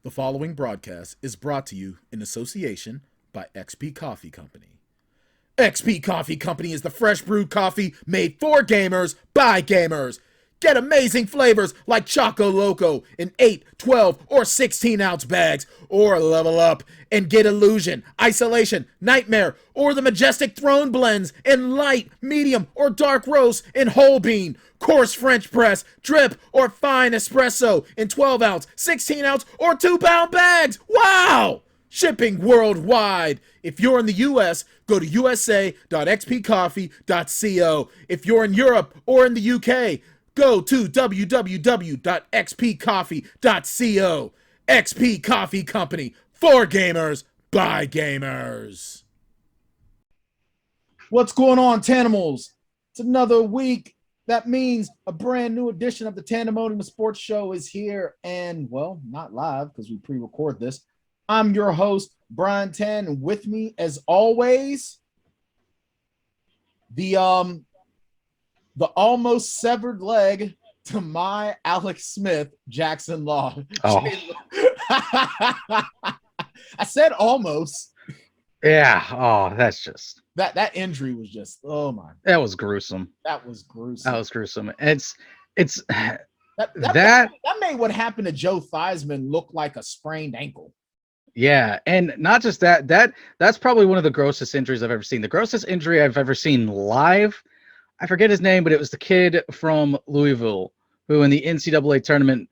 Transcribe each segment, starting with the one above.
The following broadcast is brought to you in association by XP Coffee Company. XP Coffee Company is the fresh brewed coffee made for gamers by gamers. Get amazing flavors like Choco Loco in 8, 12, or 16-ounce bags, or level up and get Illusion, Isolation, Nightmare, or the Majestic Throne blends in light, medium, or dark roast in whole bean, coarse French press, drip, or fine espresso in 12-ounce, 16-ounce, or 2-pound bags. Wow! Shipping worldwide. If you're in the US, go to usa.xpcoffee.co. If you're in Europe or in the UK, go to www.xpcoffee.co. XP Coffee Company, for gamers, by gamers. What's going on, Tanimals? It's another week. That means a brand new edition of the Tanndemonium Sports Show is here. And, well, not live because we pre-record this. I'm your host, Bryan Tan, and with me, as always, the almost severed leg to my Alex Smith, Jackson Law. Oh. I said almost. Yeah. Oh, that's just that injury was just, oh my. that was gruesome. That was gruesome. That was gruesome. It's that made what happened to Joe Theismann look like a sprained ankle. Yeah, and not just that. That's probably one of the grossest injuries I've ever seen. The grossest injury I've ever seen live. I forget his name, but it was the kid from Louisville who, in the NCAA tournament,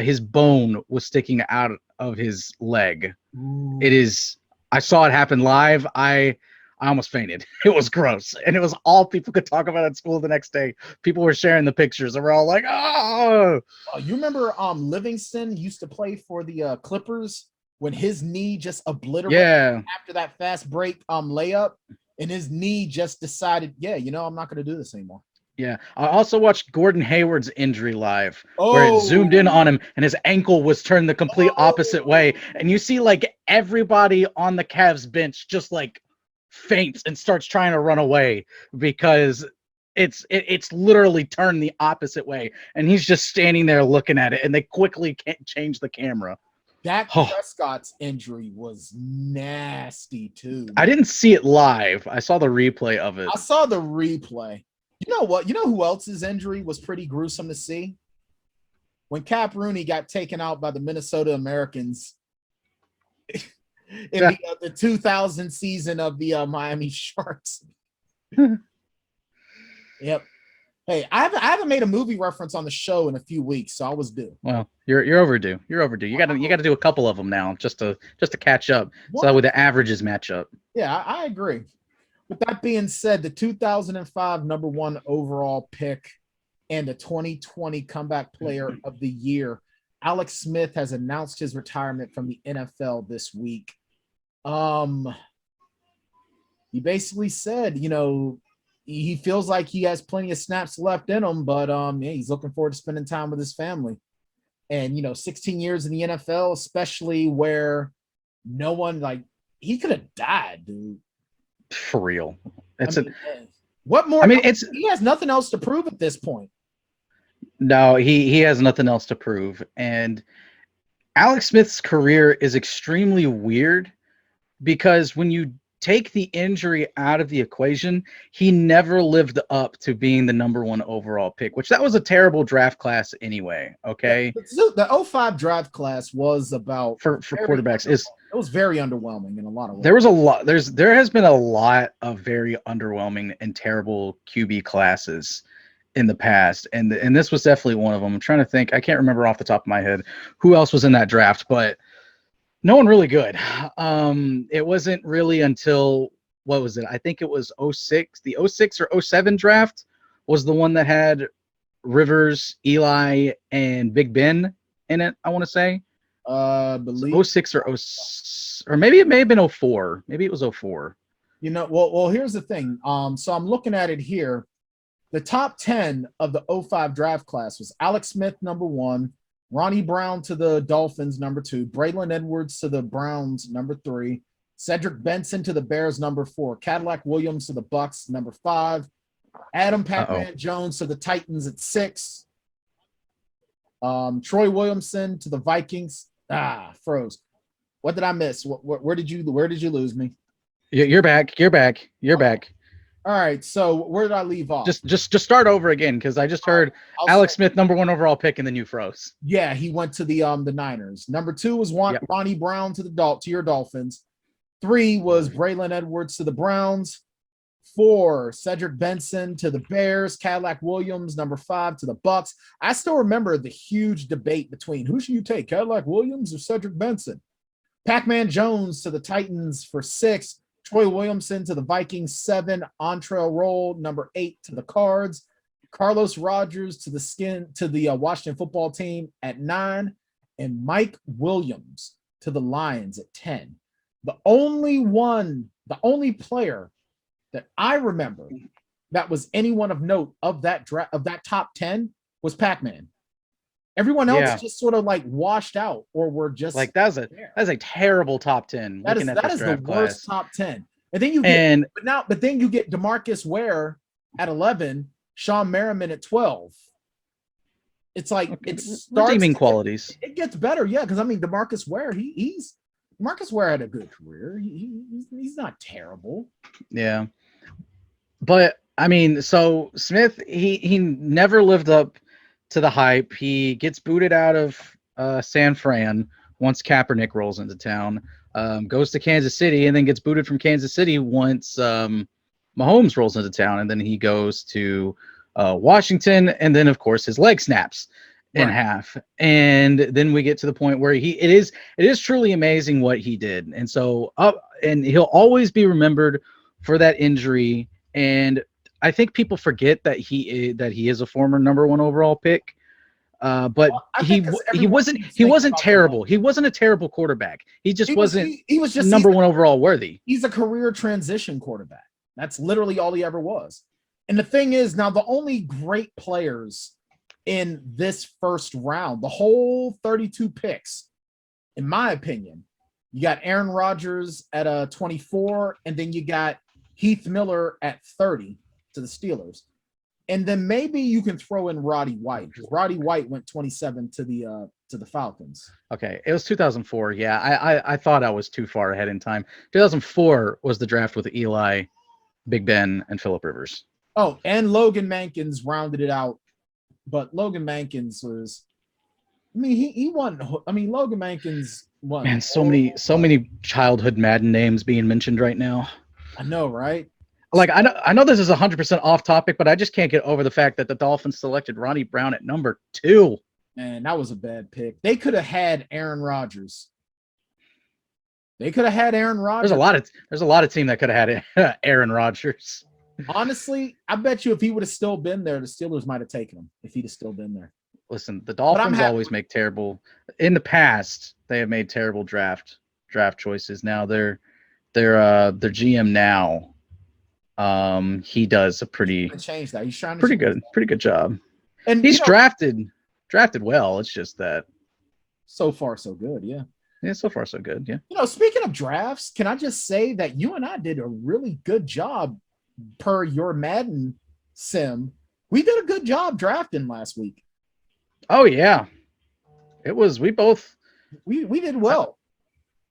his bone was sticking out of his leg. Ooh. It is. I saw it happen live. I almost fainted. It was gross, and it was all people could talk about at school the next day. People were sharing the pictures, and we're all like, "Oh!" You remember Livingston used to play for the Clippers when his knee just obliterated after that fast break layup, and his knee just decided, I'm not going to do this anymore. Yeah, I also watched Gordon Hayward's injury live, where it zoomed in on him and his ankle was turned the complete opposite way. And you see like everybody on the Cavs bench just like faints and starts trying to run away because it's literally turned the opposite way. And he's just standing there looking at it, and they quickly can't change the camera. Dak Prescott's injury was nasty too. I didn't see it live. I saw the replay of it. I saw the replay. You know what? You know who else's injury was pretty gruesome to see? When Cap Rooney got taken out by the Minnesota Americans in the 2000 season of the Miami Sharks. Yep. Hey, I haven't made a movie reference on the show in a few weeks, so I was due. Well, you're overdue. You're overdue. You got to do a couple of them now just to catch up. What? So that way the averages match up. Yeah, I agree. With that being said, the 2005 number 1 overall pick and the 2020 comeback player of the year, Alex Smith, has announced his retirement from the NFL this week. He basically said, he feels like he has plenty of snaps left in him, but he's looking forward to spending time with his family. And 16 years in the NFL, especially where no one, he could have died, dude. For real. What more? He has nothing else to prove at this point. No, he has nothing else to prove. And Alex Smith's career is extremely weird because when you take the injury out of the equation, he never lived up to being the number 1 overall pick, which that was a terrible draft class anyway. Okay. The 05 draft class was about for quarterbacks it was very underwhelming in a lot of ways. There has been a lot of very underwhelming and terrible QB classes in the past. And this was definitely one of them. I'm trying to think. I can't remember off the top of my head who else was in that draft, but no one really good. It wasn't really until, what was it? I think it was 06. The 06 or 07 draft was the one that had Rivers, Eli, and Big Ben in it, I want to say. Believe 06 or maybe it may have been 04. Maybe it was 04. Well, here's the thing. So I'm looking at it here. The top 10 of the 05 draft class was Alex Smith, number 1. Ronnie Brown to the Dolphins, number 2. Braylon Edwards to the Browns, number 3. Cedric Benson to the Bears, number 4. Cadillac Williams to the Bucks, number 5. Adam Pac-Man Jones to the Titans at 6. Troy Williamson to the Vikings. Froze. What did I miss? Where did you lose me? You're back. You're back. You're back. All right. So where did I leave off? Just start over again because I just heard Alex Smith, #1 overall pick, and then you froze. Yeah, he went to the Niners. Number 2 was Ronnie Brown to your Dolphins. 3 was Braylon Edwards to the Browns. 4, Cedric Benson to the Bears. Cadillac Williams, number 5, to the Bucks. I still remember the huge debate between who should you take, Cadillac Williams or Cedric Benson. Pac-Man Jones to the Titans for 6. Troy Williamson to the Vikings, 7. Entree Roll, number 8, to the Cards. Carlos Rogers to the Washington football team at 9. And Mike Williams to the Lions at 10. The only player that I remember that was anyone of note of that top 10 was Pac-Man. Everyone else just sort of like washed out or were just like that's a terrible top 10. That is the worst top 10. And then you get but then you get DeMarcus Ware at 11, Sean Merriman at 12. It's like redeeming qualities. It gets better, yeah, because I mean DeMarcus Ware, DeMarcus Ware had a good career. He's not terrible. Yeah. But I mean, so Smith, he never lived up to the hype. He gets booted out of San Fran once Kaepernick rolls into town. Goes to Kansas City and then gets booted from Kansas City once Mahomes rolls into town, and then he goes to Washington, and then of course his leg snaps in half, and then we get to the point where it is truly amazing what he did, and so and he'll always be remembered for that injury. And I think people forget that he is a former #1 overall pick. But he wasn't terrible. He wasn't a terrible quarterback. He was just #1 overall worthy. He's a career transition quarterback. That's literally all he ever was. And the thing is, now the only great players in this first round, the whole 32 picks, in my opinion, you got Aaron Rodgers at 24, and then you got Heath Miller at 30 to the Steelers. And then maybe you can throw in Roddy White, because Roddy White went 27 to the Falcons. Okay, it was 2004. Yeah, I thought I was too far ahead in time. 2004 was the draft with Eli, Big Ben, and Phillip Rivers. Oh, and Logan Mankins rounded it out. But Logan Mankins was, I mean, he won. I mean, Logan Mankins won. Man, so many childhood Madden names being mentioned right now. I know, right? Like, I know this is 100% off topic, but I just can't get over the fact that the Dolphins selected Ronnie Brown at number 2. Man, that was a bad pick. They could have had Aaron Rodgers. There's a lot of team that could have had Aaron Rodgers. Honestly, I bet you if he would have still been there, the Steelers might have taken him if he'd have still been there. Listen, the Dolphins always make terrible. In the past, they have made terrible draft choices. Now their GM now. He does a pretty good job. And he's drafted well. It's just that so far so good. Yeah. Yeah, so far so good. Yeah. You know, speaking of drafts, can I just say that you and I did a really good job per your Madden sim. We did a good job drafting last week. Oh yeah. It was, we did well.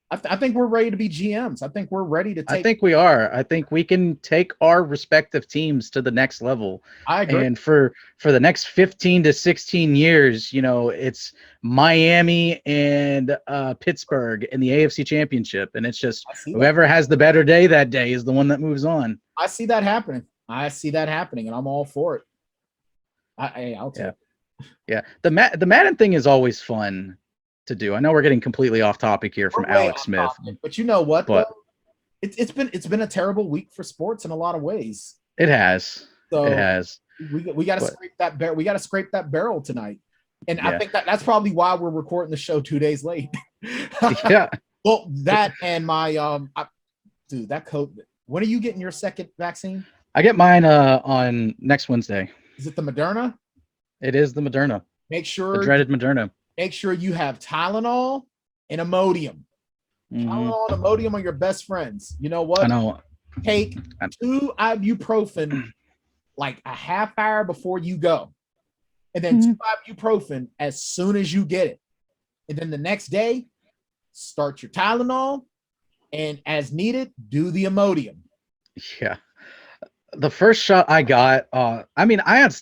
I think we're ready to be GMs. I think we're ready to take. I think we are. I think we can take our respective teams to the next level. I agree. And for the next 15 to 16 years, you know, it's Miami and Pittsburgh in the AFC Championship, and it's just whoever has the better day that day is the one that moves on. I see that happening. And I'm all for it. I'll take it. Yeah. The Madden thing is always fun to do. I know we're getting completely off topic here from Alex Smith, but you know what? It's been a terrible week for sports in a lot of ways. It has. We got to scrape that barrel. We got to scrape that barrel tonight, and I think that's probably why we're recording the show 2 days late. Yeah. Well, that and my that COVID. When are you getting your second vaccine? I get mine on next Wednesday. Is it the Moderna? It is the Moderna. Make sure the dreaded Moderna. Make sure you have Tylenol and Imodium. Mm-hmm. Tylenol and Imodium are your best friends. You know what? I know. Take 2 ibuprofen like a half hour before you go. And then 2 ibuprofen as soon as you get it. And then the next day, start your Tylenol, and as needed, do the Imodium. Yeah. The first shot I got, I mean, I had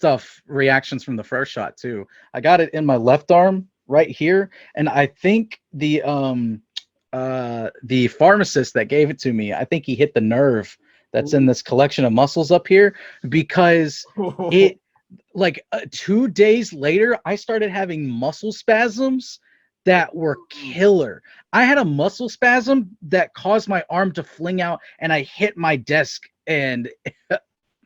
reactions from the first shot too. I got it in my left arm right here, and I think the pharmacist that gave it to me, I think he hit the nerve that's in this collection of muscles up here, because it, like 2 days later, I started having muscle spasms that were killer. I had a muscle spasm that caused my arm to fling out, and I hit my desk, and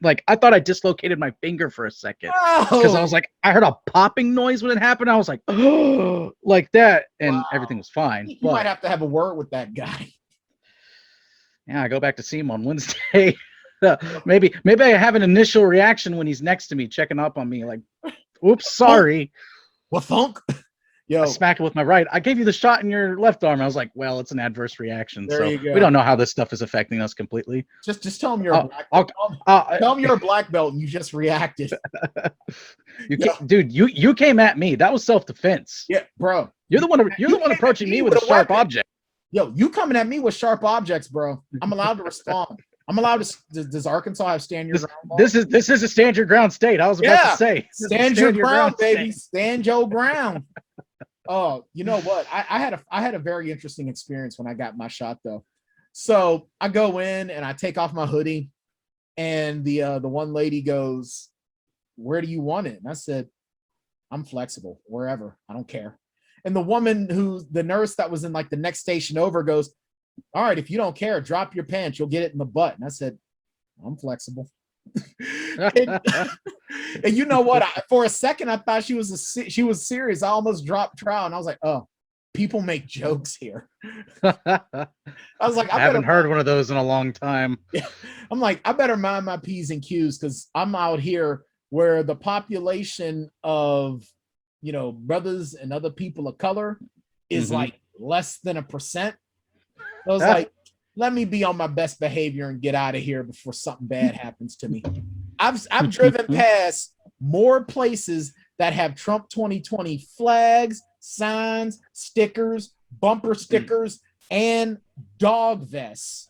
like I thought I dislocated my finger for a second, because I was like, I heard a popping noise when it happened. I was like, oh, like that, and everything was fine. You might have to have a word with that guy. Yeah, I go back to see him on Wednesday. maybe I have an initial reaction when he's next to me, checking up on me, like, oops, sorry. What thunk? Yo, I smacked it with my right. I gave you the shot in your left arm. I was like, well, it's an adverse reacation. There So you go. we don't know how this stuff is affecting us completely. Just tell him you're a black belt. Tell him you're a black belt and you just reacted. Dude, you came at me. That was self-defense. Yeah, bro. You're the one approaching me with a sharp object. Yo, you coming at me with sharp objects, bro. I'm allowed to respond. I'm allowed to. Does Arkansas have stand your ground law? This is a stand your ground state. I was about to say. Stand your ground, baby. Stand your ground. Oh, you know what? I had a very interesting experience when I got my shot though. So I go in and I take off my hoodie, and the one lady goes, "Where do you want it?" And I said, "I'm flexible, wherever. I don't care." And the woman the nurse that was in like the next station over goes, "All right, if you don't care, drop your pants. You'll get it in the butt." And I said, "I'm flexible." and you know what? For a second, I thought she was serious. I almost dropped trout, and I was like, "Oh, people make jokes here." I was like, I haven't heard one of those in a long time. Yeah. I'm like, I better mind my P's and Q's, because I'm out here where the population of, brothers and other people of color is like less than 1%. I was like, let me be on my best behavior and get out of here before something bad happens to me. I've driven past more places that have Trump 2020 flags, signs, stickers, bumper stickers, and dog vests.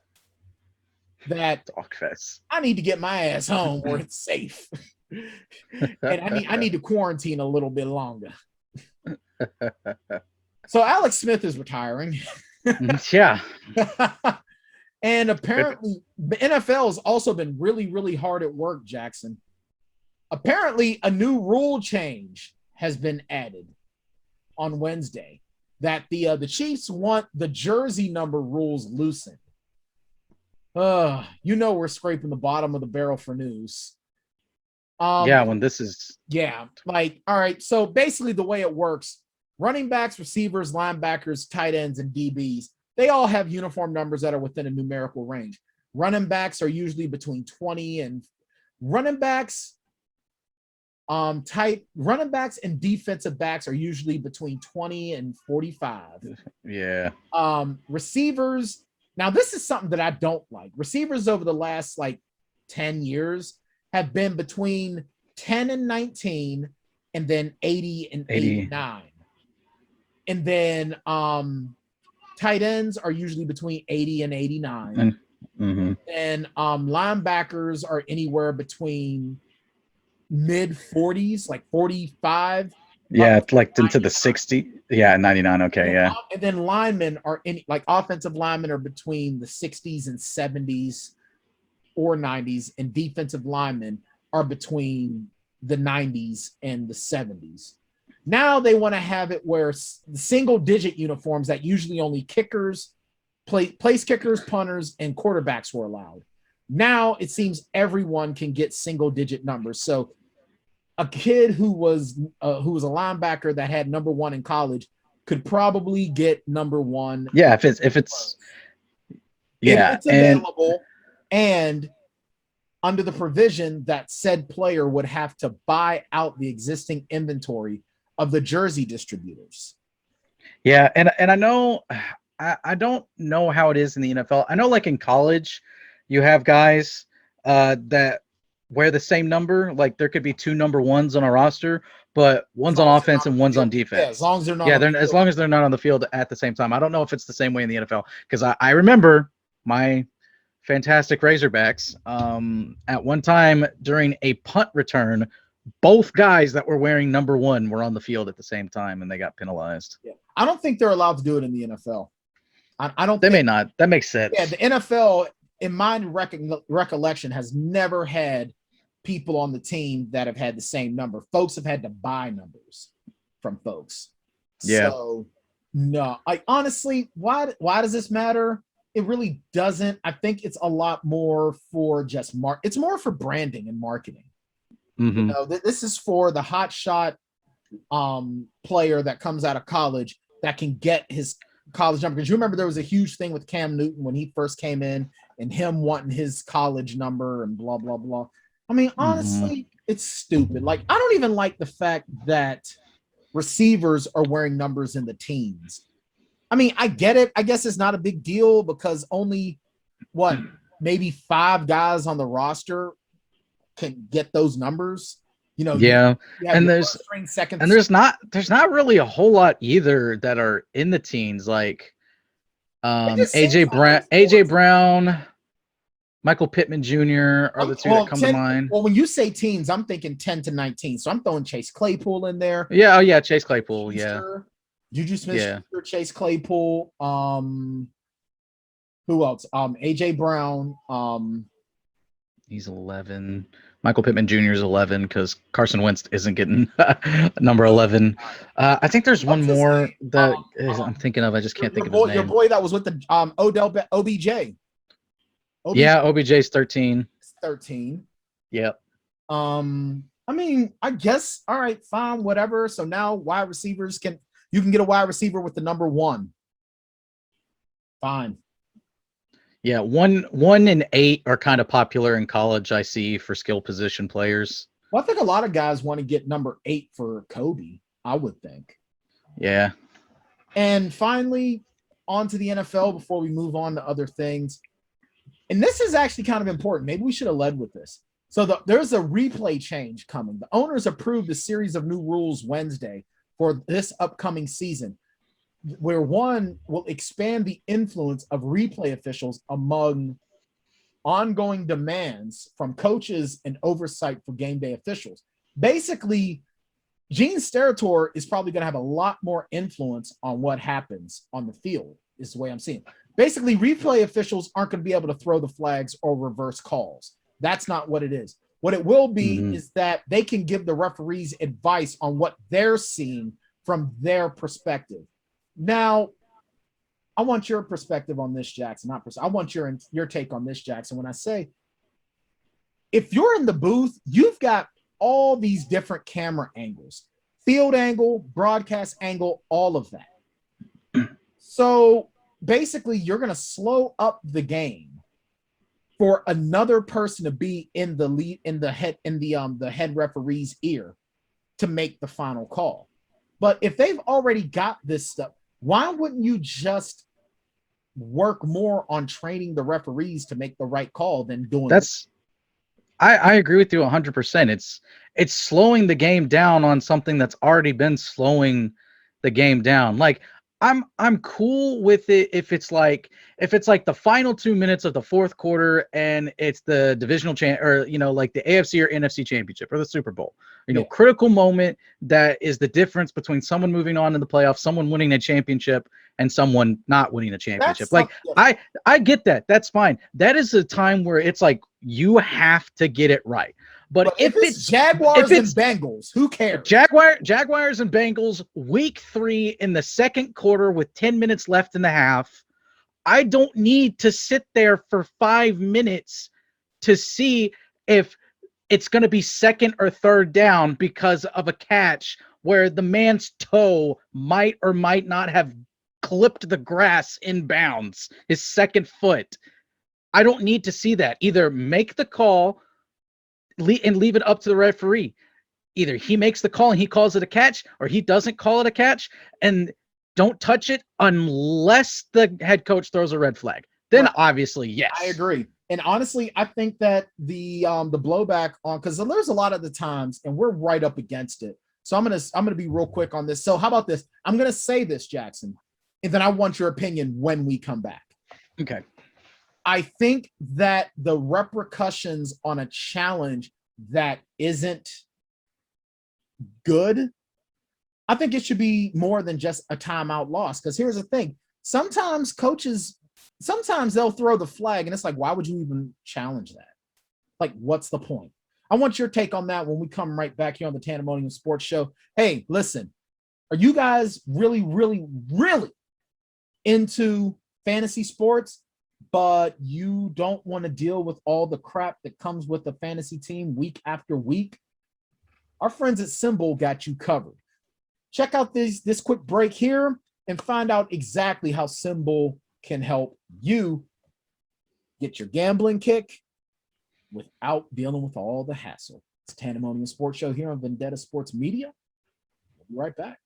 I need to get my ass home where it's safe. And I need to quarantine a little bit longer. So Alex Smith is retiring. Yeah. And apparently the NFL has also been really, really hard at work, Jackson. Apparently a new rule change has been added on Wednesday, that the Chiefs want the jersey number rules loosened. We're scraping the bottom of the barrel for news. When this is... Yeah, like, all right, so basically the way it works, running backs, receivers, linebackers, tight ends, and DBs, they all have uniform numbers that are within a numerical range. Running backs are usually between 20 and running backs and defensive backs are usually between 20 and 45. Yeah. Receivers, now this is something that I don't like. Receivers over the last 10 years have been between 10 and 19, and then 80 and 89. And then tight ends are usually between 80 and 89. And linebackers are anywhere between mid 40s, like 45. Yeah, like into the 60. Yeah, 99. Okay, yeah. And then linemen are offensive linemen are between the 60s and 70s or 90s, and defensive linemen are between the 90s and the 70s. Now they want to have it where the single-digit uniforms that usually only kickers, place kickers, punters, and quarterbacks were allowed. Now it seems everyone can get single-digit numbers. So a kid who was a linebacker that had number 1 in college could probably get number 1. Yeah, if it's available, and under the provision that said player would have to buy out the existing inventory of the jersey distributors. Yeah, and I know, I don't know how it is in the NFL. I know, like in college, you have guys that wear the same number. Like there could be 2 number 1s on a roster, but one's long on as they're offense not on and the one's on field. defense. Yeah, as long as they're not. Yeah, on the as field. long as they're not on the field at the same time. I don't know if it's the same way in the NFL because I remember my fantastic Razorbacks. At one time during a punt return, both guys that were wearing number 1 were on the field at the same time, and they got penalized. Yeah. I don't think they're allowed to do it in the NFL. I don't. They may not. That makes sense. Yeah, the NFL, in my recollection, has never had people on the team that have had the same number. Folks have had to buy numbers from folks. Yeah. So no, like honestly, why does this matter? It really doesn't. I think it's a lot more for just it's more for branding and marketing. Mm-hmm. You know, this is for the hot shot player that comes out of college that can get his college number. Because you remember there was a huge thing with Cam Newton when he first came in and him wanting his college number and blah, blah, blah. I mean, honestly, it's stupid. Like, I don't even like the fact that receivers are wearing numbers in the teens. I mean, I get it. I guess it's not a big deal because only maybe 5 guys on the roster can get those numbers. You know, yeah. And there's not really a whole lot either that are in the teens, like AJ Brown, Michael Pittman Jr. are the 2 that come to mind. Well, when you say teens, I'm thinking 10 to 19. So I'm throwing Chase Claypool in there. Yeah, oh yeah, Chase Claypool, Juju Smith-Schuster, Chase Claypool, who else? AJ Brown, he's 11. Michael Pittman Jr. is 11 because Carson Wentz isn't getting number 11. I think there's one more that I'm thinking of. I just can't think of his name. Your boy that was with the OBJ. Yeah, OBJ's 13. 13. Yep. I mean, I guess, all right, fine, whatever. So now wide receivers you can get a wide receiver with the number 1. Fine. Yeah, 1 and 8 are kind of popular in college, I see, for skill position players. Well, I think a lot of guys want to get number 8 for Kobe, I would think. Yeah. And finally, on to the NFL before we move on to other things. And this is actually kind of important. Maybe we should have led with this. So there's a replay change coming. The owners approved a series of new rules Wednesday for this upcoming season, where one will expand the influence of replay officials among ongoing demands from coaches and oversight for game day officials. Basically, Gene Steratore is probably going to have a lot more influence on what happens on the field, is the way I'm seeing it. Basically, replay officials aren't going to be able to throw the flags or reverse calls. That's not what it is. What it will be is that they can give the referees advice on what they're seeing from their perspective. Now, I want your perspective on this, Jackson. I want your take on this, Jackson. When I say, if you're in the booth, you've got all these different camera angles, field angle, broadcast angle, all of that. So basically, you're going to slow up the game for another person to be in the head referee's ear to make the final call. But if they've already got this stuff, why wouldn't you just work more on training the referees to make the right call than doing that's I agree with you 100%. It's slowing the game down on something that's already been slowing the game down. Like I'm cool with it if it's like the final 2 minutes of the fourth quarter and it's the divisional or like the AFC or NFC championship or the Super Bowl. Critical moment that is the difference between someone moving on in the playoffs, someone winning a championship, and someone not winning a championship. I get that. That's fine. That is a time where it's like you have to get it right. But if it's Jaguars and Bengals, who cares? Jaguars and Bengals, week 3 in the second quarter with 10 minutes left in the half. I don't need to sit there for 5 minutes to see if it's going to be second or third down because of a catch where the man's toe might or might not have clipped the grass in bounds, his second foot. I don't need to see that. Either make the call and leave it up to the referee. Either he makes the call and he calls it a catch, or he doesn't call it a catch, and don't touch it unless the head coach throws a red flag. Then obviously, yes. I agree. And honestly, I think that the blowback on, because there's a lot of the times, and we're right up against it. So I'm gonna be real quick on this. So how about this? I'm gonna say this, Jackson, and then I want your opinion when we come back. Okay. I think that the repercussions on a challenge that isn't good, I think it should be more than just a timeout loss. Because here's the thing: sometimes coaches, sometimes they'll throw the flag, and it's like, why would you even challenge that? Like, what's the point? I want your take on that when we come right back here on the Tanndemonium Sports Show. Hey, listen, are you guys really, really, really into fantasy sports, but you don't want to deal with all the crap that comes with a fantasy team week after week? Our friends at Symbol got you covered. Check out this quick break here and find out exactly how Symbol can help you get your gambling kick without dealing with all the hassle. It's Tanndemonium Sports Show here on Vendetta Sports Media. We'll be right back.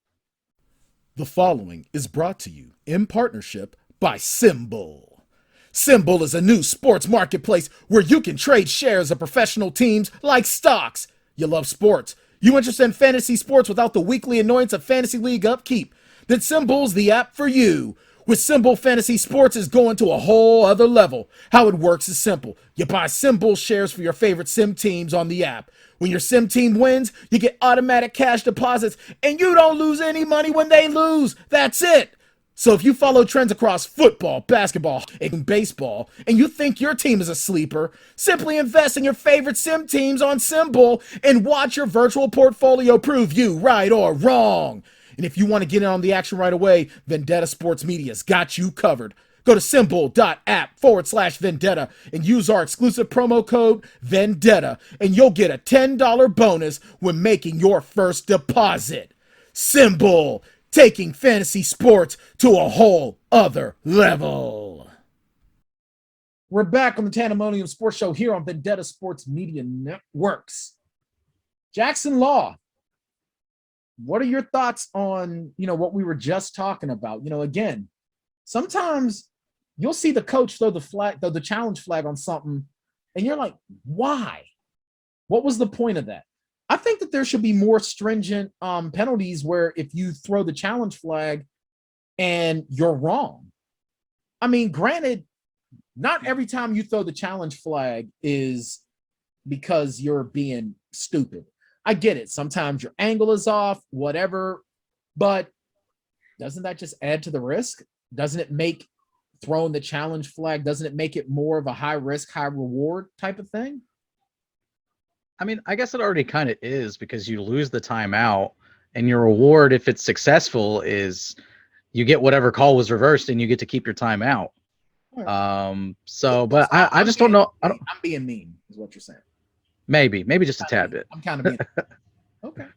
The following is brought to you in partnership by Symbol. Symbol is a new sports marketplace where you can trade shares of professional teams like stocks. You love sports. You interested in fantasy sports without the weekly annoyance of fantasy league upkeep? Then Symbol's the app for you. With Symbol, fantasy sports is going to a whole other level. How it works is simple. You buy Symbol shares for your favorite sim teams on the app. When your sim team wins, you get automatic cash deposits, and you don't lose any money when they lose. That's it. So if you follow trends across football, basketball, and baseball, and you think your team is a sleeper, simply invest in your favorite sim teams on Symbol and watch your virtual portfolio prove you right or wrong. And if you want to get in on the action right away, Vendetta Sports Media's got you covered. Go to symbol.app/Vendetta and use our exclusive promo code Vendetta, and you'll get a $10 bonus when making your first deposit. Symbol, taking fantasy sports to a whole other level. We're back on the Tanndemonium Sports Show here on Vendetta Sports Media Networks. Jackson Law, what are your thoughts on, what we were just talking about? Again, sometimes you'll see the coach throw the challenge flag on something, and you're like, why? What was the point of that? I think that there should be more stringent penalties where if you throw the challenge flag and you're wrong. I mean, granted, not every time you throw the challenge flag is because you're being stupid. I get it. Sometimes your angle is off, whatever, but doesn't that just add to the risk? Doesn't it make throwing the challenge flag, doesn't it make it more of a high risk, high reward type of thing? I mean, I guess it already kind of is, because you lose the timeout, and your reward, if it's successful, is you get whatever call was reversed and you get to keep your timeout. Right. But I just don't know. I'm being mean is what you're saying. Maybe just a tad bit. I'm kind of being okay.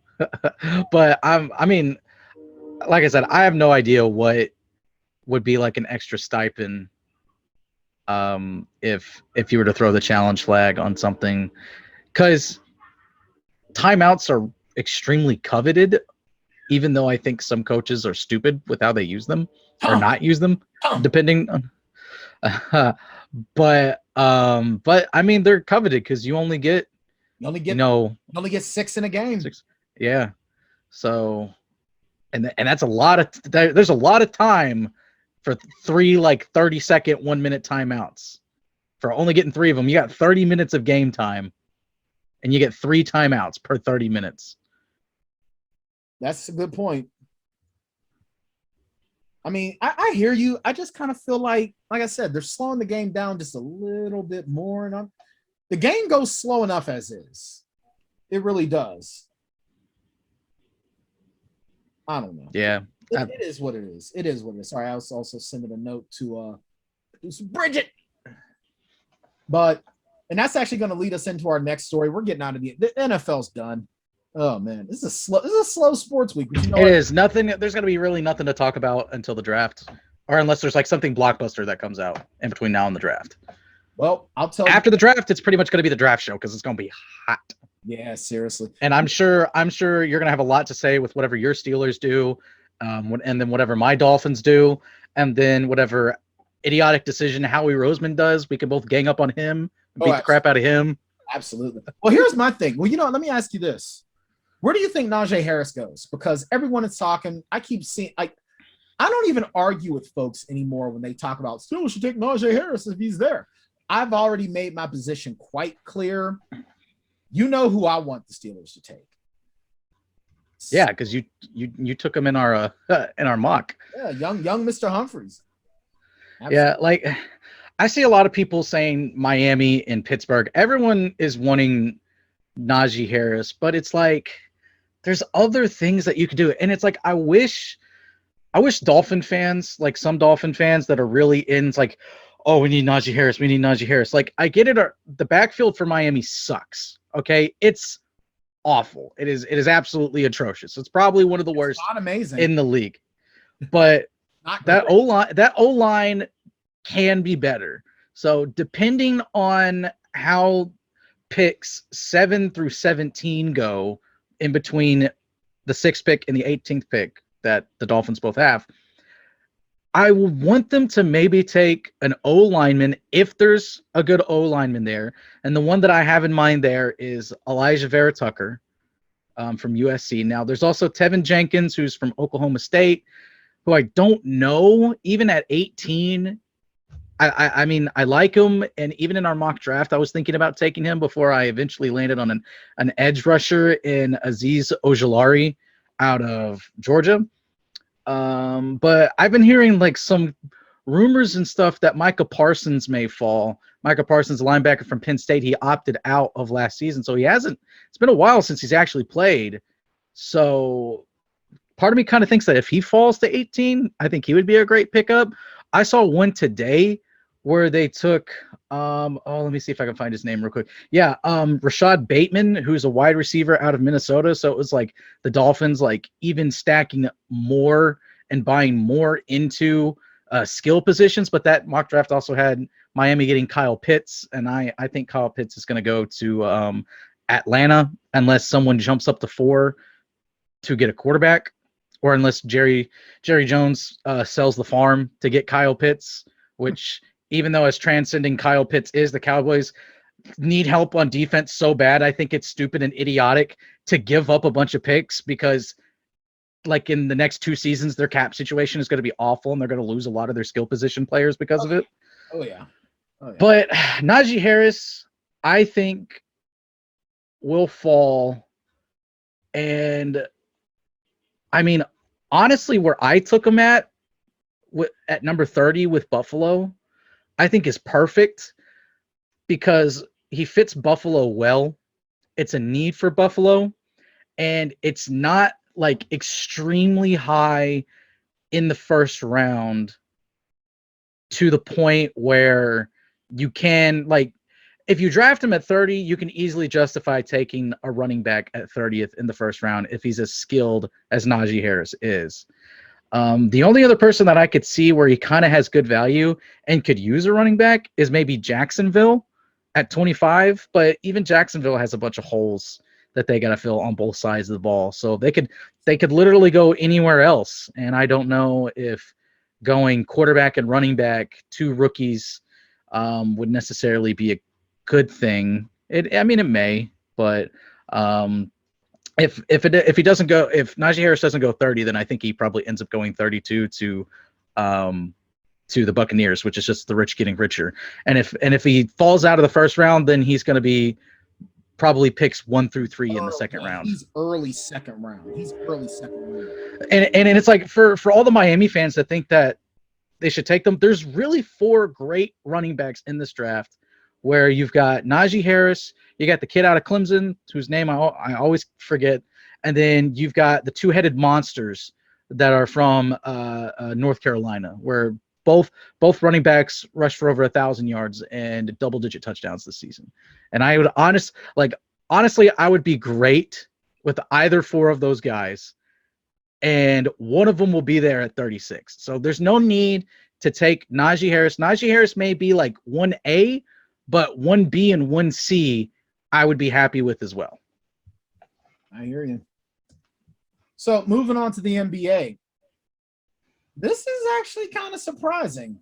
But I mean, like I said, I have no idea what would be like an extra stipend if you were to throw the challenge flag on something, because timeouts are extremely coveted, even though I think some coaches are stupid with how they use them or not use them, depending on but I mean, they're coveted because you only get 6 in a game. 6. Yeah. So, and that's a lot of, there's a lot of time for 3 30-second 1-minute timeouts. For only getting 3 of them, you got 30 minutes of game time, and you get 3 timeouts per 30 minutes. That's a good point. I mean, I hear you. I just kind of feel like I said, they're slowing the game down just a little bit more, and the game goes slow enough as is. It really does. I don't know. Yeah. It is what it is. It is what it is. Sorry, I was also sending a note to Bridget. And that's actually going to lead us into our next story. We're getting out of the NFL's done. Oh man, this is a slow sports week. It is nothing. There's going to be really nothing to talk about until the draft, or unless there's something blockbuster that comes out in between now and the draft. Well, I'll tell you. After the draft, it's pretty much going to be the draft show, because it's going to be hot. Yeah, seriously. And I'm sure you're going to have a lot to say with whatever your Steelers do, and then whatever my Dolphins do, and then whatever idiotic decision Howie Roseman does. We can both gang up on him, beat the absolutely. crap out of him. Absolutely. Well, here's my thing. Well, let me ask you this. Where do you think Najee Harris goes? Because everyone is talking. I keep seeing, I don't even argue with folks anymore when they talk about Steelers should take Najee Harris if he's there. I've already made my position quite clear. You know who I want the Steelers to take. Yeah, because you took him in our mock. Yeah, young Mr. Humphreys. Absolutely. Yeah, like I see a lot of people saying Miami and Pittsburgh. Everyone is wanting Najee Harris, but it's like there's other things that you could do. And it's like I wish Dolphin fans, like some Dolphin fans that are really in, it's like, oh, we need Najee Harris. We need Najee Harris. Like, I get it. The backfield for Miami sucks. Okay. It's awful. It is absolutely atrocious. It's probably one of the worst in the league. But that O-line can be better. So depending on how picks 7 through 17 go in between the 6th pick and the 18th pick that the Dolphins both have, I would want them to maybe take an O-lineman if there's a good O-lineman there. And the one that I have in mind there is Elijah Vera Tucker from USC. Now, there's also Tevin Jenkins, who's from Oklahoma State, who I don't know, even at 18. I mean, I like him. And even in our mock draft, I was thinking about taking him before I eventually landed on an edge rusher in Azeez Ojulari out of Georgia. But I've been hearing like some rumors and stuff that Micah Parsons may fall. Micah Parsons, a linebacker from Penn State, he opted out of last season. So it's been a while since he's actually played. So part of me kind of thinks that if he falls to 18, I think he would be a great pickup. I saw one today where they took, let me see if I can find his name real quick. Yeah, Rashad Bateman, who's a wide receiver out of Minnesota. So it was like the Dolphins, like even stacking more and buying more into skill positions. But that mock draft also had Miami getting Kyle Pitts, and I think Kyle Pitts is going to go to Atlanta unless someone jumps up to 4 to get a quarterback, or unless Jerry Jones sells the farm to get Kyle Pitts, which even though as transcending Kyle Pitts is, the Cowboys need help on defense so bad. I think it's stupid and idiotic to give up a bunch of picks because like in the next 2 seasons, their cap situation is going to be awful and they're going to lose a lot of their skill position players because of it. Oh yeah. But Najee Harris, I think will fall. And I mean, honestly, where I took him at number 30 with Buffalo, I think is perfect because he fits Buffalo well. It's a need for Buffalo, and it's not like extremely high in the first round to the point where you can, like, if you draft him at 30, you can easily justify taking a running back at 30th in the first round if he's as skilled as Najee Harris is. The only other person that I could see where he kind of has good value and could use a running back is maybe Jacksonville at 25, but even Jacksonville has a bunch of holes that they got to fill on both sides of the ball. So they could literally go anywhere else. And I don't know if going quarterback and running back, 2 rookies, would necessarily be a good thing. It may, but if Najee Harris doesn't go 30, then I think he probably ends up going 32 to the Buccaneers, which is just the rich getting richer. And if he falls out of the first round, then he's going to be probably picks 1 through 3 in the second round. He's early second round. And it's like for all the Miami fans that think that they should take them, there's really 4 great running backs in this draft where you've got Najee Harris, you got the kid out of Clemson, whose name I always forget, and then you've got the 2-headed monsters that are from North Carolina, where both running backs rushed for over 1,000 yards and double-digit touchdowns this season. And I would honestly, I would be great with either 4 of those guys, and one of them will be there at 36. So there's no need to take Najee Harris. Najee Harris may be like 1A, but 1B and 1C I would be happy with as well. I hear you. So moving on to the NBA. This is actually kind of surprising.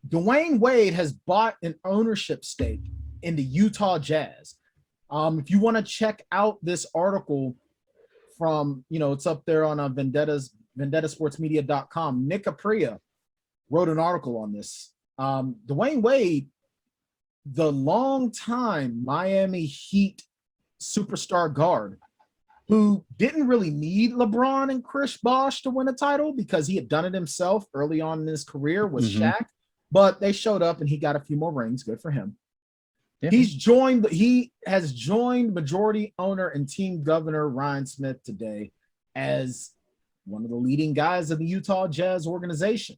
Dwyane Wade has bought an ownership stake in the Utah Jazz. If you want to check out this article from, it's up there on Vendettasportsmedia.com. Nick Apria wrote an article on this. Dwyane Wade, the longtime Miami Heat superstar guard, who didn't really need LeBron and Chris Bosh to win a title because he had done it himself early on in his career with Shaq, but they showed up and he got a few more rings. Good for him. Yeah. He has joined majority owner and team governor Ryan Smith today as one of the leading guys of the Utah Jazz organization.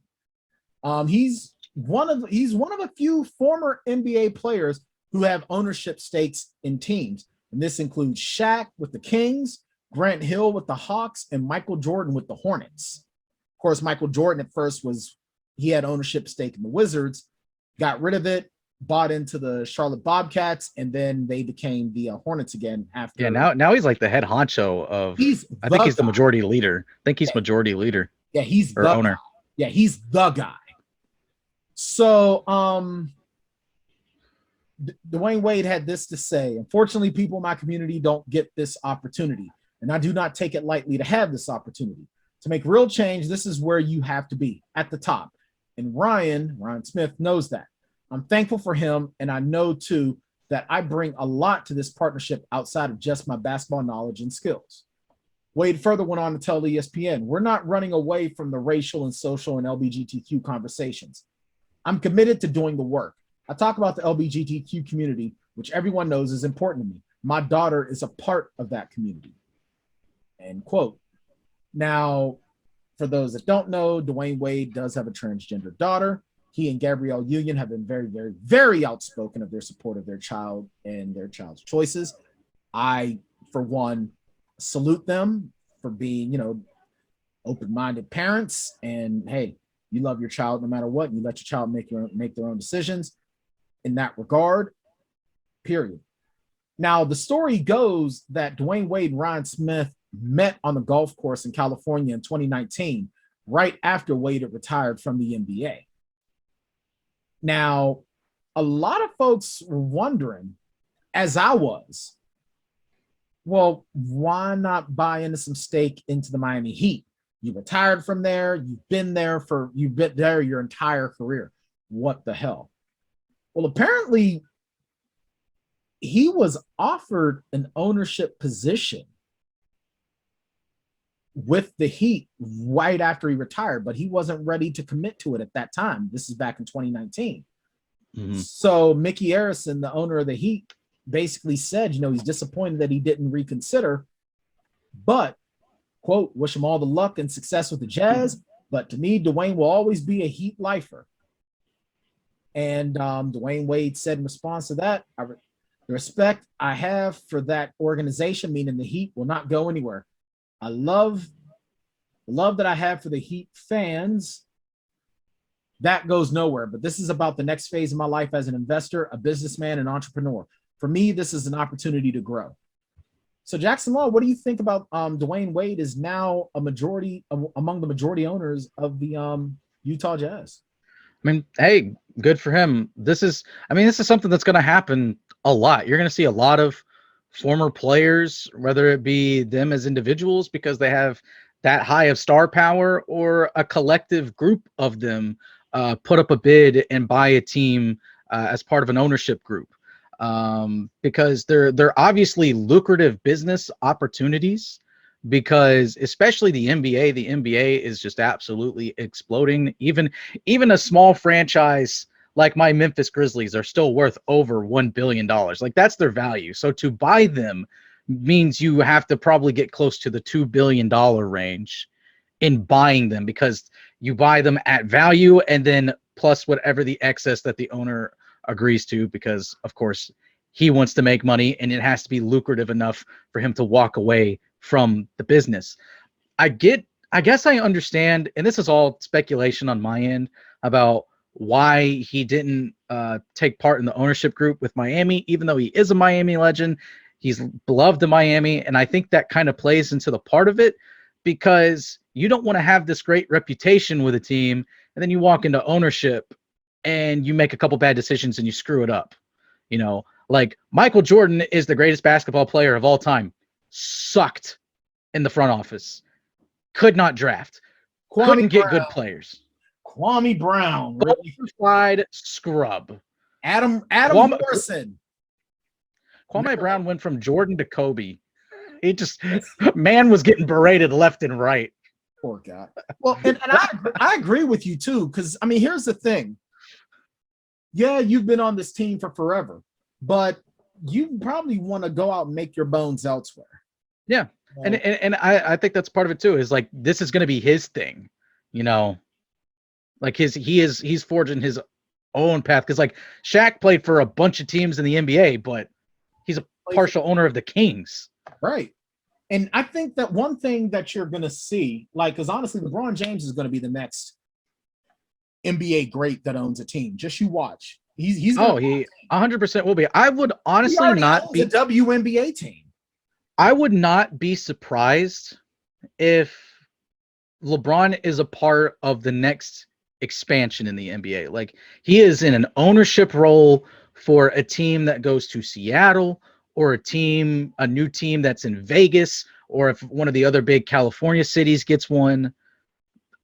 He's one of a few former NBA players who have ownership stakes in teams. And this includes Shaq with the Kings, Grant Hill with the Hawks, and Michael Jordan with the Hornets. Of course, Michael Jordan at first he had ownership stake in the Wizards, got rid of it, bought into the Charlotte Bobcats, and then they became the Hornets again after. Yeah, now he's like the head honcho of. I think he's the majority leader. Majority leader. Yeah, he's the owner. Guy. Yeah, he's the guy. So, Dwyane Wade had this to say. Unfortunately, people in my community don't get this opportunity, and I do not take it lightly to have this opportunity. To make real change, this is where you have to be, at the top. And Ryan Smith knows that. I'm thankful for him, and I know, too, that I bring a lot to this partnership outside of just my basketball knowledge and skills. Wade further went on to tell ESPN, we're not running away from the racial and social and LGBTQ conversations. I'm committed to doing the work. I talk about the LGBTQ community, which everyone knows is important to me. My daughter is a part of that community. End quote. Now, for those that don't know, Dwyane Wade does have a transgender daughter. He and Gabrielle Union have been very, very, very outspoken of their support of their child and their child's choices. I, for one, salute them for being, open-minded parents. And hey, you love your child no matter what. You let your child make their own decisions in that regard, period. Now, the story goes that Dwyane Wade and Ryan Smith met on the golf course in California in 2019, right after Wade had retired from the NBA. Now, a lot of folks were wondering, as I was, well, why not buy into some stake into the Miami Heat? You retired from there. You've been there your entire career. What the hell? Well, apparently he was offered an ownership position with the Heat right after he retired, but he wasn't ready to commit to it at that time. This is back in 2019. So Mickey Arison, the owner of the Heat, basically said, he's disappointed that he didn't reconsider, but, quote, wish him all the luck and success with the Jazz. But to me, Dwayne will always be a Heat lifer. And Dwyane Wade said in response to that, the respect I have for that organization, meaning the Heat, will not go anywhere. I love the love that I have for the Heat fans. That goes nowhere. But this is about the next phase of my life as an investor, a businessman, and entrepreneur. For me, this is an opportunity to grow. So, Jackson Law, what do you think about Dwyane Wade is now a majority among the majority owners of the Utah Jazz? I mean, hey, good for him. This is something that's going to happen a lot. You're going to see a lot of former players, whether it be them as individuals because they have that high of star power, or a collective group of them put up a bid and buy a team as part of an ownership group, because they're obviously lucrative business opportunities. Because especially the NBA is just absolutely exploding. Even a small franchise like my Memphis Grizzlies are still worth over $1 billion. Like, that's their value. So to buy them means you have to probably get close to the $2 billion range in buying them, because you buy them at value and then plus whatever the excess that the owner agrees to, because of course he wants to make money and it has to be lucrative enough for him to walk away from the business. I guess I understand, and this is all speculation on my end, about why he didn't take part in the ownership group with Miami, even though he is a Miami legend. He's beloved in Miami, and I think that kind of plays into the part of it, because you don't want to have this great reputation with a team, and then you walk into ownership and you make a couple bad decisions and you screw it up. You know, like Michael Jordan is the greatest basketball player of all time. Sucked in the front office. Could not draft. Couldn't get good players. Kwame Brown, really? Bonafide scrub. Adam Morrison. Kwame Brown went from Jordan to Kobe. He just, man was getting berated left and right. Poor guy. Well, and I agree with you too, because I mean, here's the thing. Yeah, you've been on this team for forever, but you probably want to go out and make your bones elsewhere. Yeah. And I think that's part of it too, is like, this is going to be his thing, you know, like he's forging his own path. Cause like Shaq played for a bunch of teams in the NBA, but he's a partial owner of the Kings. Right. And I think that one thing that you're going to see, like, cause honestly, LeBron James is going to be the next NBA great that owns a team. Just you watch. He 100% will be. I would honestly not be a WNBA team. I would not be surprised if LeBron is a part of the next expansion in the NBA. Like, he is in an ownership role for a team that goes to Seattle, or a new team that's in Vegas, or if one of the other big California cities gets one.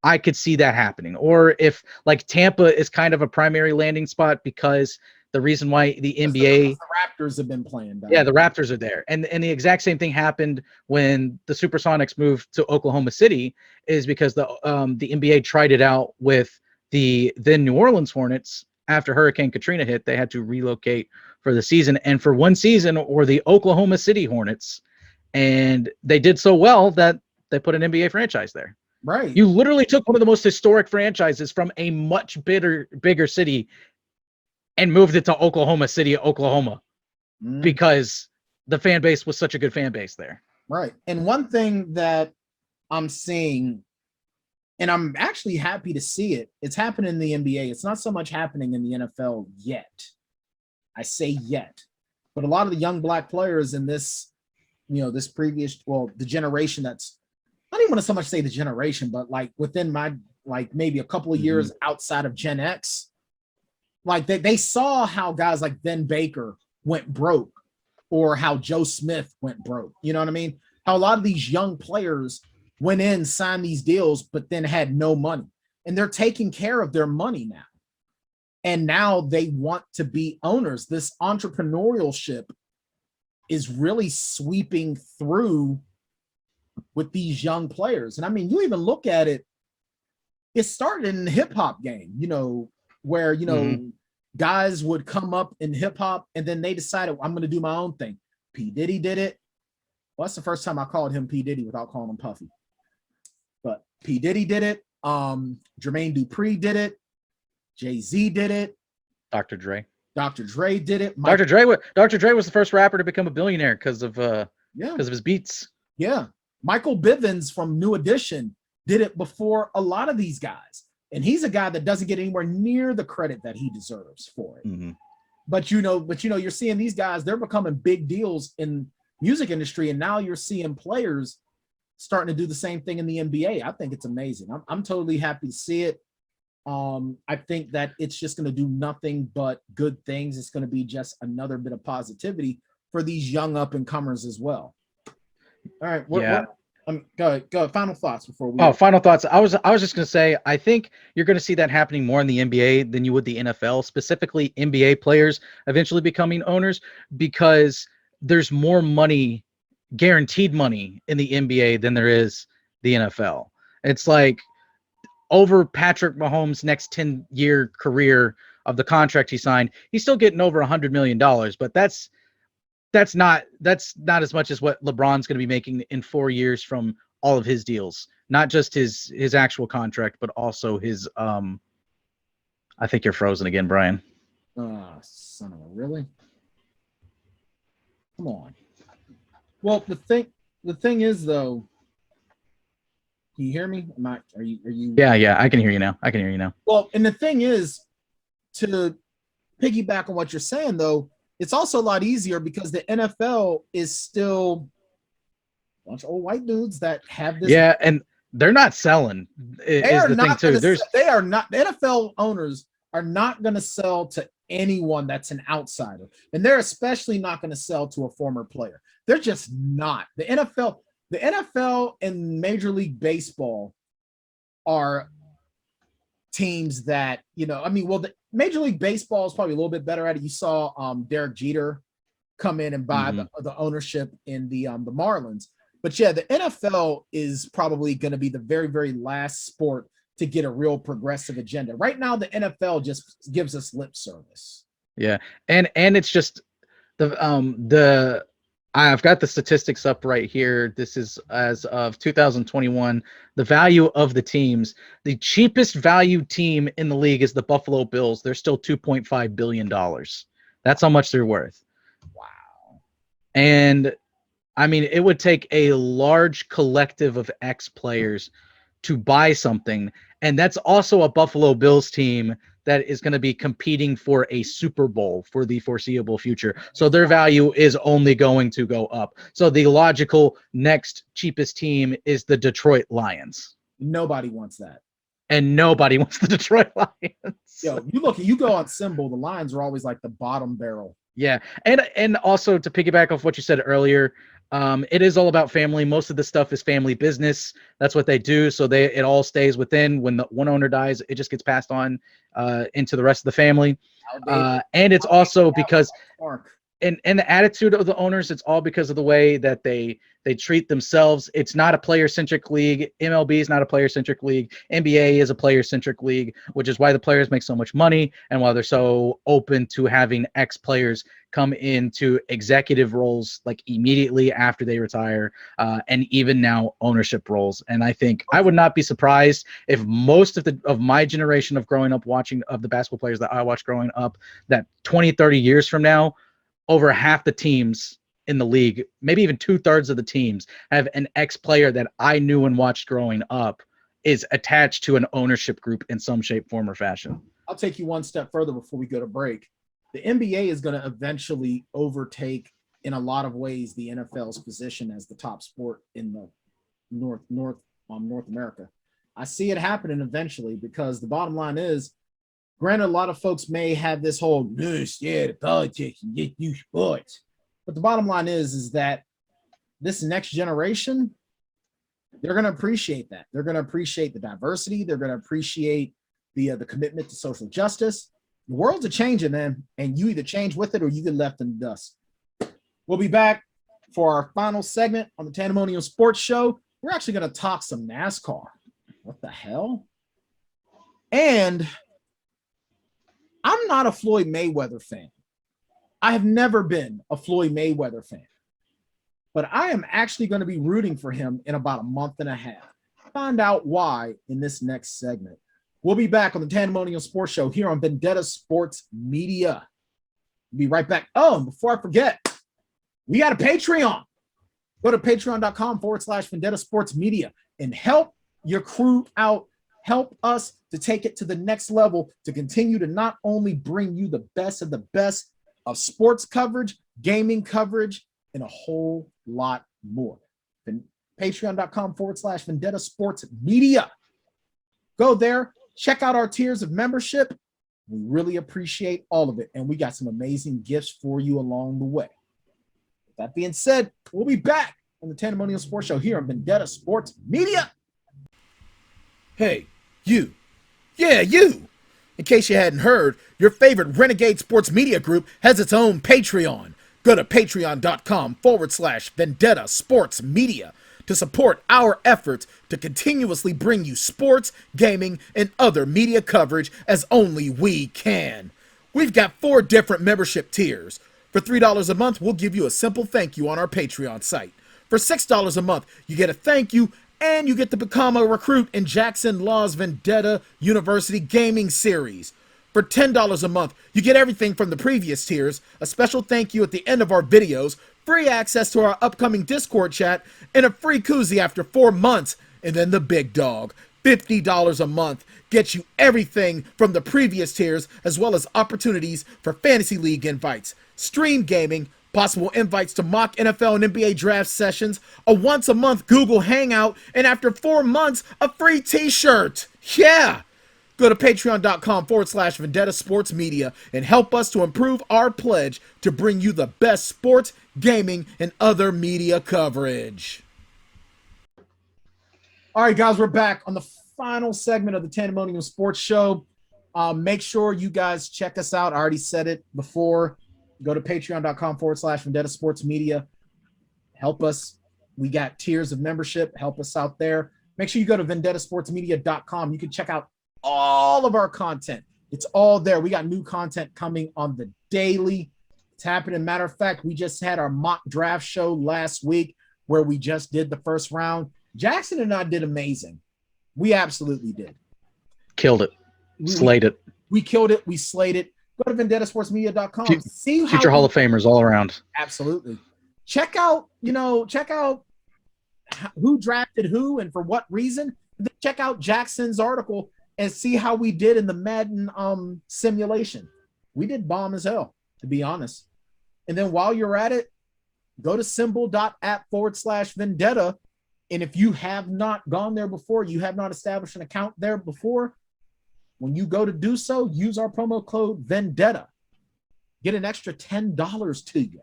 I could see that happening. Or if like Tampa is kind of a primary landing spot, because the reason why the NBA, the Raptors have been playing down. Yeah, the Raptors are there. And the exact same thing happened when the Supersonics moved to Oklahoma City, is because the NBA tried it out with the then New Orleans Hornets. After Hurricane Katrina hit, they had to relocate for the season. And for one season were the Oklahoma City Hornets. And they did so well that they put an NBA franchise there. Right. You literally took one of the most historic franchises from a much bigger city and moved it to Oklahoma City, Oklahoma, because the fan base was such a good fan base there. Right. And one thing that I'm seeing, and I'm actually happy to see it, it's happening in the NBA. It's not so much happening in the NFL yet. I say yet. But a lot of the young black players in this, this previous, the generation that's, I don't even want to so much say the generation, but like within my, like maybe a couple of years outside of Gen X, like they saw how guys like Ben Baker went broke, or how Joe Smith went broke. You know what I mean? How a lot of these young players went in, signed these deals, but then had no money, and they're taking care of their money now. And now they want to be owners. This entrepreneurship is really sweeping through with these young players. And I mean, you even look at it, it started in the hip hop game, where, guys would come up in hip hop and then they decided, I'm going to do my own thing. P. Diddy did it. Well, that's the first time I called him P. Diddy without calling him Puffy. But P. Diddy did it. Jermaine Dupri did it. Jay-Z did it. Dr. Dre did it. Dr. Dre was the first rapper to become a billionaire because of his beats. Yeah. Michael Bivins from New Edition did it before a lot of these guys. And he's a guy that doesn't get anywhere near the credit that he deserves for it. Mm-hmm. But you're seeing these guys, they're becoming big deals in music industry. And now you're seeing players starting to do the same thing in the NBA. I think it's amazing. I'm totally happy to see it. I think that it's just going to do nothing but good things. It's going to be just another bit of positivity for these young up and comers as well. All right. Go ahead. Final thoughts before we. Final thoughts. I was just going to say, I think you're going to see that happening more in the NBA than you would the NFL, specifically NBA players eventually becoming owners, because there's more money, guaranteed money in the NBA than there is the NFL. It's like over Patrick Mahomes' next 10-year career of the contract he signed, he's still getting over $100 million, but that's not as much as what LeBron's going to be making in 4 years from all of his deals, not just his actual contract, but also his, I think you're frozen again, Brian. Son of a, really? Come on. Well, the thing is though, can you hear me? Are you? Yeah, I can hear you now. Well, and the thing is, to piggyback on what you're saying though, it's also a lot easier because the NFL is still a bunch of old white dudes that have this. Yeah, and they're not selling. They are not. The NFL owners are not going to sell to anyone that's an outsider. And they're especially not going to sell to a former player. They're just not. The NFL and Major League Baseball are teams that, the Major League Baseball is probably a little bit better at it. You saw Derek Jeter come in and buy the ownership in the Marlins. But yeah, the NFL is probably going to be the very, very last sport to get a real progressive agenda. Right now, the NFL just gives us lip service. Yeah, and it's just I've got the statistics up right here. This is as of 2021. The value of the teams. The cheapest value team in the league is the Buffalo Bills. They're still $2.5 billion. That's how much they're worth. Wow. And I mean, it would take a large collective of X players to buy something. And that's also a Buffalo Bills team that is going to be competing for a Super Bowl for the foreseeable future. So their value is only going to go up. So the logical next cheapest team is the Detroit Lions. Nobody wants that. And nobody wants the Detroit Lions. Yo, you go on Symbol, the Lions are always like the bottom barrel. Yeah. And also to piggyback off what you said earlier, it is all about family. Most of the stuff is family business. That's what they do. So it all stays within. When the one owner dies, it just gets passed on into the rest of the family. And it's also because and the attitude of the owners, it's all because of the way that they treat themselves. It's not a player-centric league. MLB is not a player-centric league. NBA is a player-centric league, which is why the players make so much money and why they're so open to having ex-players come into executive roles like immediately after they retire, and even now ownership roles. And I think I would not be surprised if most of my generation of growing up watching of the basketball players that I watched growing up, that 20, 30 years from now, over half the teams in the league, maybe even 2/3 of the teams, have an ex-player that I knew and watched growing up is attached to an ownership group in some shape, form, or fashion. I'll take you one step further before we go to break. The NBA is going to eventually overtake, in a lot of ways, the NFL's position as the top sport in the North America. I see it happening eventually, because the bottom line is, granted, a lot of folks may have this whole the politics and get you sports, but the bottom line is that this next generation, they're going to appreciate that. They're going to appreciate the diversity. They're going to appreciate the commitment to social justice. The world's a changing, man, and you either change with it or you get left in the dust. We'll be back for our final segment on the Tanndemonium Sports Show. We're actually going to talk some NASCAR. What the hell? And I'm not a Floyd Mayweather fan. I have never been a Floyd Mayweather fan. But I am actually going to be rooting for him in about a month and a half. Find out why in this next segment. We'll be back on the Tanndemonium Sports Show here on Vendetta Sports Media. We'll be right back. Oh, and before I forget, we got a Patreon. Go to patreon.com/Vendetta Sports Media and help your crew out. Help us to take it to the next level, to continue to not only bring you the best of the best of sports coverage, gaming coverage, and a whole lot more. Patreon.com/Vendetta Sports Media. Go there, check out our tiers of membership. We really appreciate all of it, and we got some amazing gifts for you along the way. With that being said, we'll be back on the Tanndemonium Sports Show here on Vendetta Sports Media. Hey, you. Yeah, you. In case you hadn't heard, your favorite Renegade Sports Media group has its own Patreon. Go to patreon.com/Vendetta Sports Media to support our efforts to continuously bring you sports, gaming, and other media coverage as only we can. We've got 4 different membership tiers. For $3 a month, we'll give you a simple thank you on our Patreon site. For $6 a month, you get a thank you, and you get to become a recruit in Jackson Law's Vendetta University Gaming Series. For $10 a month, you get everything from the previous tiers, a special thank you at the end of our videos, free access to our upcoming Discord chat, and a free koozie after 4 months. And then the big dog, $50 a month, gets you everything from the previous tiers, as well as opportunities for Fantasy League invites, stream gaming, possible invites to mock NFL and NBA draft sessions, a once-a-month Google Hangout, and after 4 months, a free t-shirt. Yeah! Go to patreon.com/Vendetta Sports Media and help us to improve our pledge to bring you the best sports, gaming, and other media coverage. All right, guys, we're back on the final segment of the Tanndemonium Sports Show. Make sure you guys check us out. I already said it before. Go to patreon.com/Vendetta Sports Media. Help us. We got tiers of membership. Help us out there. Make sure you go to vendettasportsmedia.com. You can check out all of our content. It's all there. We got new content coming on the daily. It's happening. Matter of fact, we just had our mock draft show last week where we just did the first round. Jackson and I did amazing. We absolutely did. Killed it. Slayed it. We killed it. We slayed it. Go to vendettasportsmedia.com. See Future Hall of Famers all around. Absolutely. Check out who drafted who and for what reason. Check out Jackson's article and see how we did in the Madden simulation. We did bomb as hell, to be honest. And then while you're at it, go to symbol.app/Vendetta. And if you have not gone there before, you have not established an account there before, when you go to do so, use our promo code Vendetta. Get an extra $10 to you.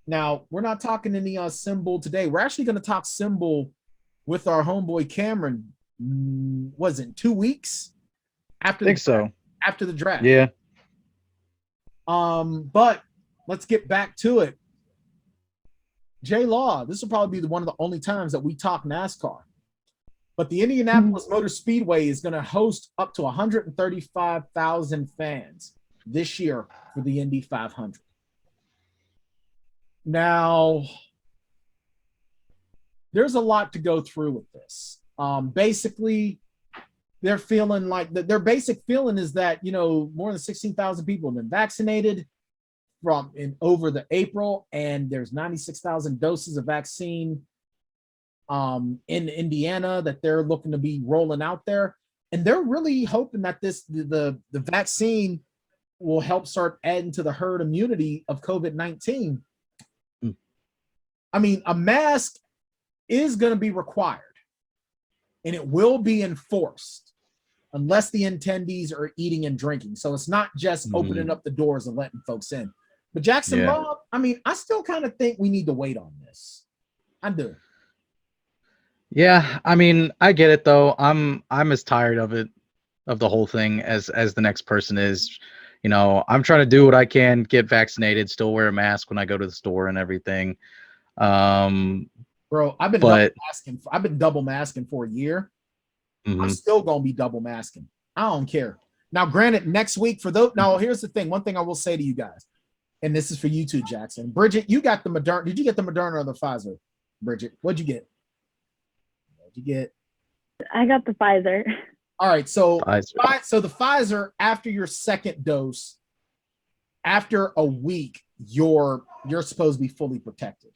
Now, we're not talking any symbol today. We're actually going to talk symbol with our homeboy Cameron. Was it 2 weeks after? I think so. After the draft. Yeah. But let's get back to it. J Law, this will probably be one of the only times that we talk NASCAR. But the Indianapolis Motor Speedway is going to host up to 135,000 fans this year for the Indy 500. Now, there's a lot to go through with this. Basically, they're feeling like their basic feeling is that, more than 16,000 people have been vaccinated over the April, and there's 96,000 doses of vaccine in Indiana that they're looking to be rolling out there. And they're really hoping that the vaccine will help start adding to the herd immunity of COVID-19. I mean, a mask is going to be required and it will be enforced unless the attendees are eating and drinking. So it's not just opening up the doors and letting folks in. But Jackson Law, I mean, I still kind of think we need to wait on this. I do. Yeah, I mean, I get it though. I'm as tired of the whole thing as the next person is. I'm trying to do what I can, get vaccinated, still wear a mask when I go to the store and everything. Bro, I've been double masking for a year. I'm still gonna be double masking. I don't care. Now, granted, next week now here's the thing. One thing I will say to you guys, and this is for you too, Jackson. Bridget, you got the Moderna. Did you get the Moderna or the Pfizer? Bridget, what'd you get? I got the Pfizer. All right, so Pfizer. So the Pfizer, after your second dose, after a week, you're supposed to be fully protected.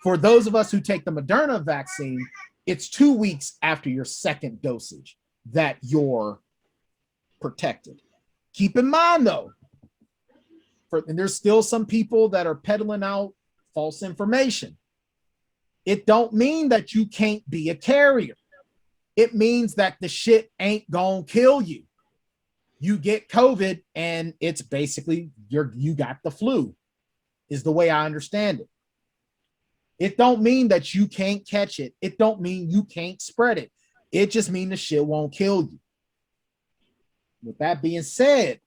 For those of us who take the Moderna vaccine, it's 2 weeks after your second dosage that you're protected. Keep in mind, though, and there's still some people that are peddling out false information. It don't mean that you can't be a carrier. It means that the shit ain't gonna kill you. You get COVID and it's basically you got the flu, is the way I understand it. It don't mean that you can't catch it. It don't mean you can't spread it. It just means the shit won't kill you. With that being said,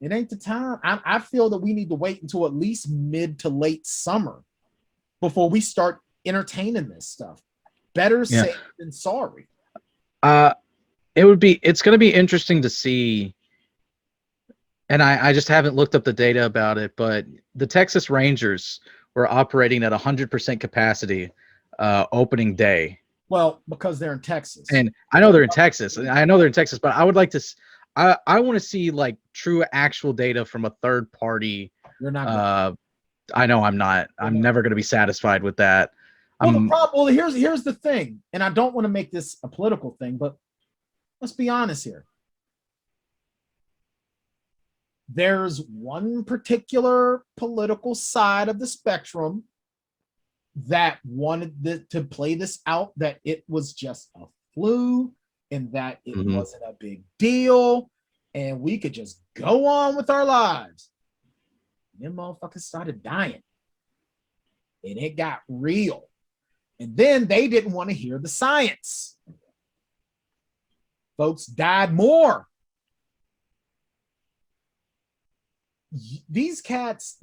it ain't the time. I feel that we need to wait until at least mid to late summer before we start entertaining this stuff. Better safe than sorry. It's going to be interesting to see. And I just haven't looked up the data about it, but the Texas Rangers were operating at 100% capacity opening day. Well, because they're in Texas. And I know they're in Texas. But I would like to I want to see like true actual data from a third party. You're not I know I'm not. I'm never going to be satisfied with that. Here's the thing, and I don't want to make this a political thing, but let's be honest here. There's one particular political side of the spectrum that wanted to play this out, that it was just a flu, and that it wasn't a big deal and we could just go on with our lives. Them motherfuckers started dying. And it got real. And then they didn't want to hear the science. Folks died more. These cats,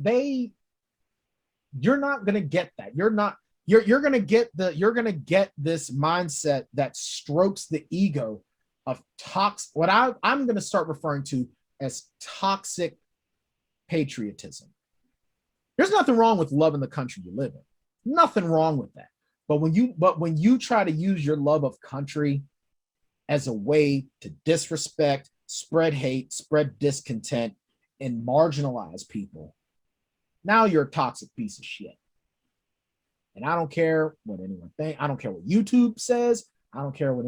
you're not going to get that. You're going to get this mindset that strokes the ego of what I'm going to start referring to as toxic patriotism. There's nothing wrong with loving the country you live in. Nothing wrong with that. But when you try to use your love of country as a way to disrespect, spread hate, spread discontent, and marginalize people, now you're a toxic piece of shit. And I don't care what anyone thinks. I don't care what YouTube says. I don't care what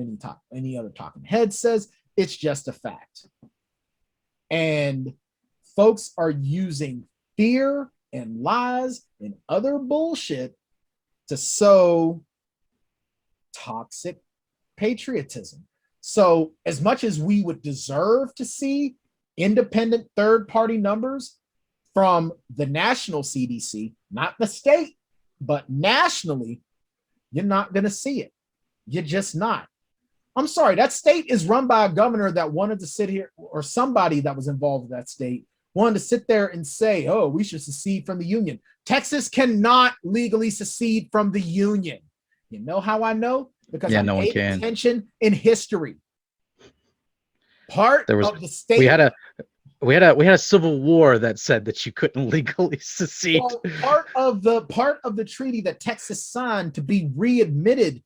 any other talking head says. It's just a fact. And folks are using fear and lies and other bullshit to sow toxic patriotism. So as much as we would deserve to see independent third-party numbers from the national CDC, not the state, but nationally, you're not going to see it. You're just not. I'm sorry, that state is run by a governor that wanted to sit here, or somebody that was involved with that state wanted to sit there and say, oh, we should secede from the union. Texas cannot legally secede from the union. You know how I know? Because I paid attention in history. Of the state. We had a civil war that said that you couldn't legally secede. Well, part of the treaty that Texas signed to be readmitted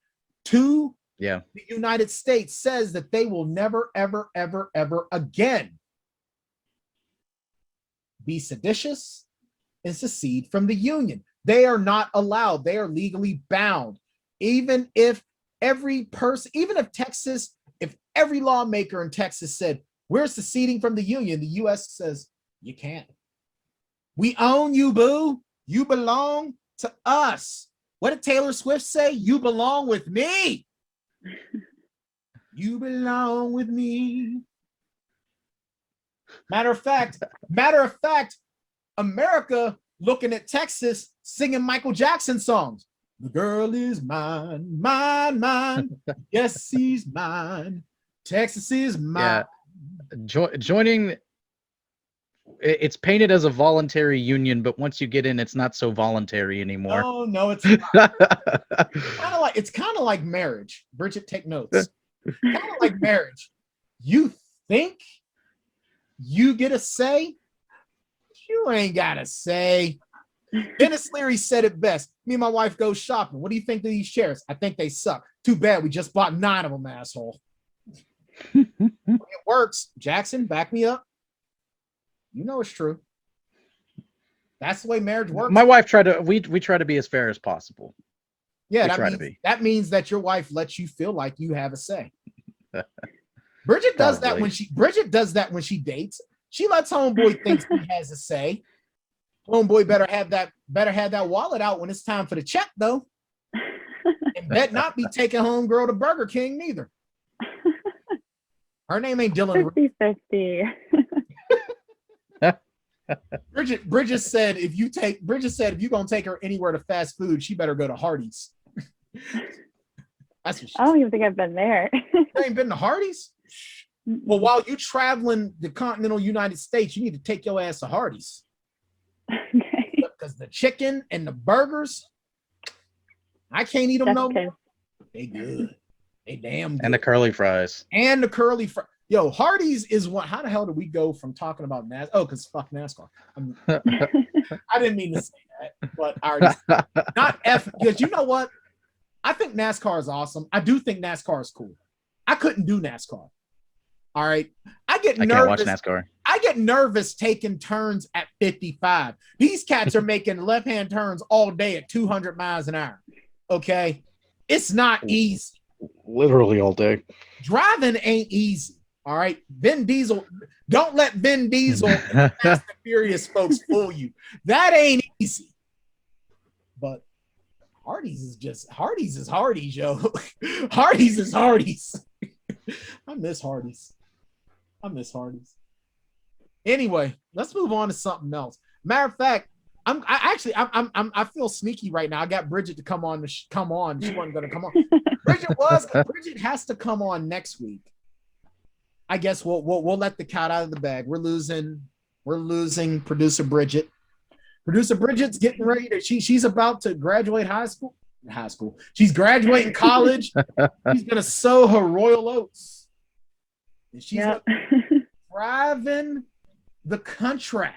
to the United States says that they will never, ever, ever, ever again be seditious and secede from the union. They are not allowed. They are legally bound. Even if every lawmaker in Texas said, we're seceding from the union, the U.S. says, you can't. We own you, boo. You belong to us. What did Taylor Swift say? You belong with me. You belong with me. Matter of fact, America looking at Texas singing Michael Jackson songs. The girl is mine, mine, mine. Yes, she's mine. Texas is mine. Yeah. Joining, it's painted as a voluntary union, but once you get in, it's not so voluntary anymore. Oh, no, it's not. It's kind of like marriage. Bridget, take notes. Kind of like marriage. You think you get a say? You ain't got a say. Dennis Leary said it best. Me and my wife go shopping. What do you think of these chairs? I think they suck. Too bad we just bought 9 of them, asshole. It works. Jackson, back me up. You know it's true. That's the way marriage works. My wife we try to be as fair as possible. Yeah, that means that your wife lets you feel like you have a say. Bridget does that when she dates. She lets homeboy think he has a say. Homeboy better have that wallet out when it's time for the check, though. And bet not be taking homegirl to Burger King neither. Her name ain't Dylan. 50-50. Bridget said if you're gonna take her anywhere to fast food, she better go to Hardee's. That's what she I don't even think I've been there. You ain't been to Hardee's? Well, while you traveling the continental United States, you need to take your ass to Hardee's. Okay. Because the chicken and the burgers, I can't eat them no more. They good. They damn good. And the curly fries. Yo, Hardee's is what? How the hell did we go from talking about NASCAR? Oh, because fuck NASCAR. I didn't mean to say that, but I already not F. Because you know what? I think NASCAR is awesome. I do think NASCAR is cool. I couldn't do NASCAR. All right, I can't watch NASCAR. I get nervous taking turns at 55. These cats are making left-hand turns all day at 200 miles an hour. Okay, it's not easy. Literally all day. Driving ain't easy. All right, Vin Diesel. Don't let Vin Diesel and the Fast and Furious folks fool you. That ain't easy. But Hardee's is Hardee's, yo. Hardee's is Hardee's. I miss Hardee's. I miss Hardee's. Anyway, let's move on to something else. Matter of fact, I feel sneaky right now. I got Bridget to come on. Come on. She wasn't going to come on. Bridget has to come on next week. I guess we'll let the cat out of the bag. We're losing producer Bridget. Producer Bridget's getting ready to. She's about to graduate high school. She's graduating college. She's gonna sow her royal oats, and she's driving the country.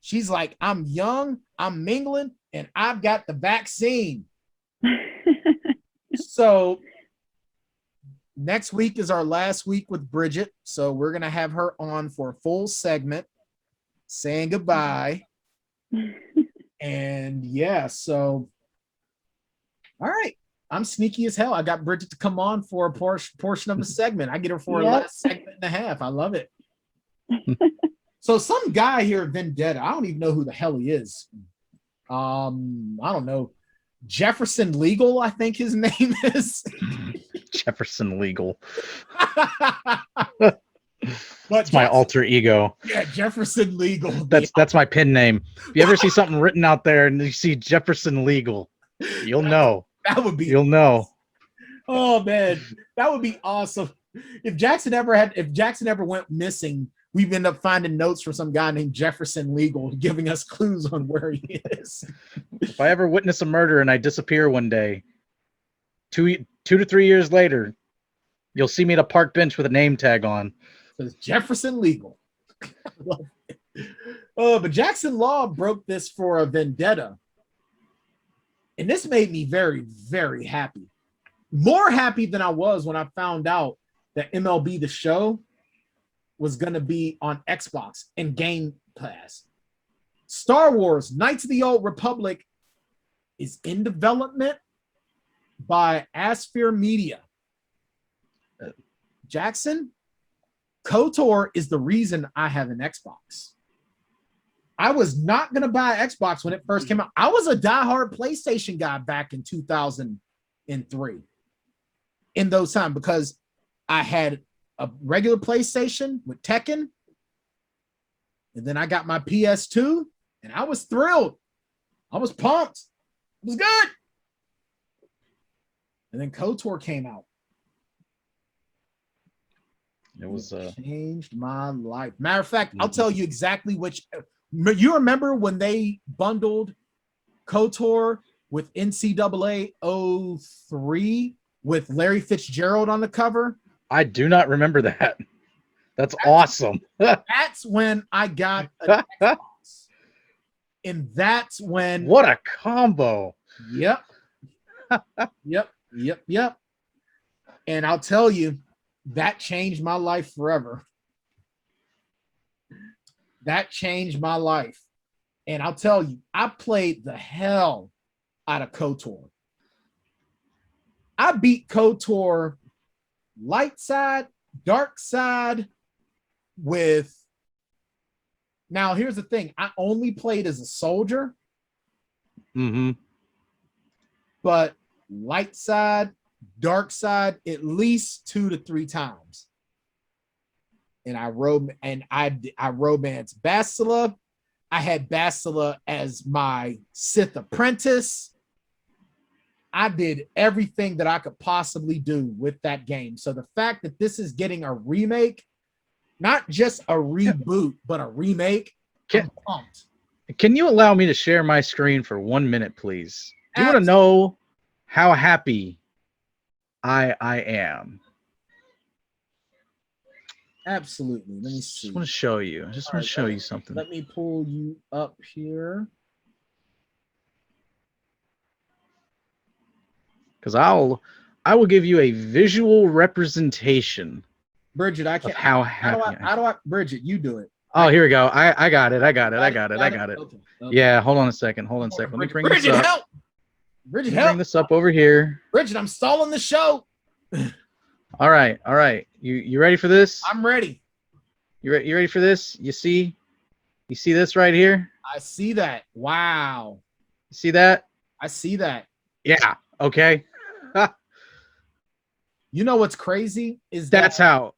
She's like, I'm young, I'm mingling, and I've got the vaccine. So next week is our last week with Bridget. So we're going to have her on for a full segment saying goodbye. And yeah, so, all right. I'm sneaky as hell. I got Bridget to come on for a portion of the segment. I get her for a last segment and a half. I love it. So some guy here at Vendetta, I don't even know who the hell he is. I don't know. Jefferson Legal, I think his name is. Jefferson Legal. That's my alter ego. Yeah, Jefferson Legal. That's my pin name. If you ever see something written out there and you see Jefferson Legal, you'll know. You'll know. Oh man, that would be awesome. If Jackson ever went missing, we've ended up finding notes from some guy named Jefferson Legal giving us clues on where he is. If I ever witness a murder and I disappear one day, 2 to 3 years later, you'll see me at a park bench with a name tag on. So it's Jefferson Legal. But Jackson Law broke this for a Vendetta. And this made me very, very happy. More happy than I was when I found out that MLB The Show was going to be on Xbox and Game Pass. Star Wars Knights of the Old Republic is in development by ASPYR Media. Jackson, KOTOR is the reason I have an Xbox. I was not going to buy an Xbox when it first came out. I was a diehard PlayStation guy back in 2003 in those times because I had a regular PlayStation with Tekken, and then I got my PS2, and I was thrilled. I was pumped. It was good. And then KOTOR came out. It was changed my life. Matter of fact, I'll tell you exactly which. You remember when they bundled KOTOR with NCAA 03 with Larry Fitzgerald on the cover? I do not remember that. That's awesome. That's when I got an Xbox. And that's when... What a combo. Yep. Yep. And I'll tell you, that changed my life forever. That changed my life. And I'll tell you, I played the hell out of KOTOR. I beat KOTOR light side, dark side with... Now, here's the thing. I only played as a soldier. Mm-hmm. But light side, dark side, at least 2 to 3 times. And I romanced Bastila. I had Bastila as my Sith apprentice. I did everything that I could possibly do with that game. So the fact that this is getting a remake, not just a reboot, but a remake, I'm pumped. Can you allow me to share my screen for 1 minute, please? Do you want to know how happy I am? Absolutely. Let me see. I just want to show you. I just want to show you something. Let me pull you up here. Because I will give you a visual representation. Bridget, I can't. How happy? How do I? Bridget, you do it. Oh, here we go. I got it. Okay. Yeah, hold on a second. Let me bring this up. Help. Bridget, help. Bring this up over here. Bridget, I'm stalling the show. All right. You ready for this? I'm ready. You ready for this? You see this right here? I see that. Wow. You see that? I see that. Yeah. Okay. You know what's crazy is That's how.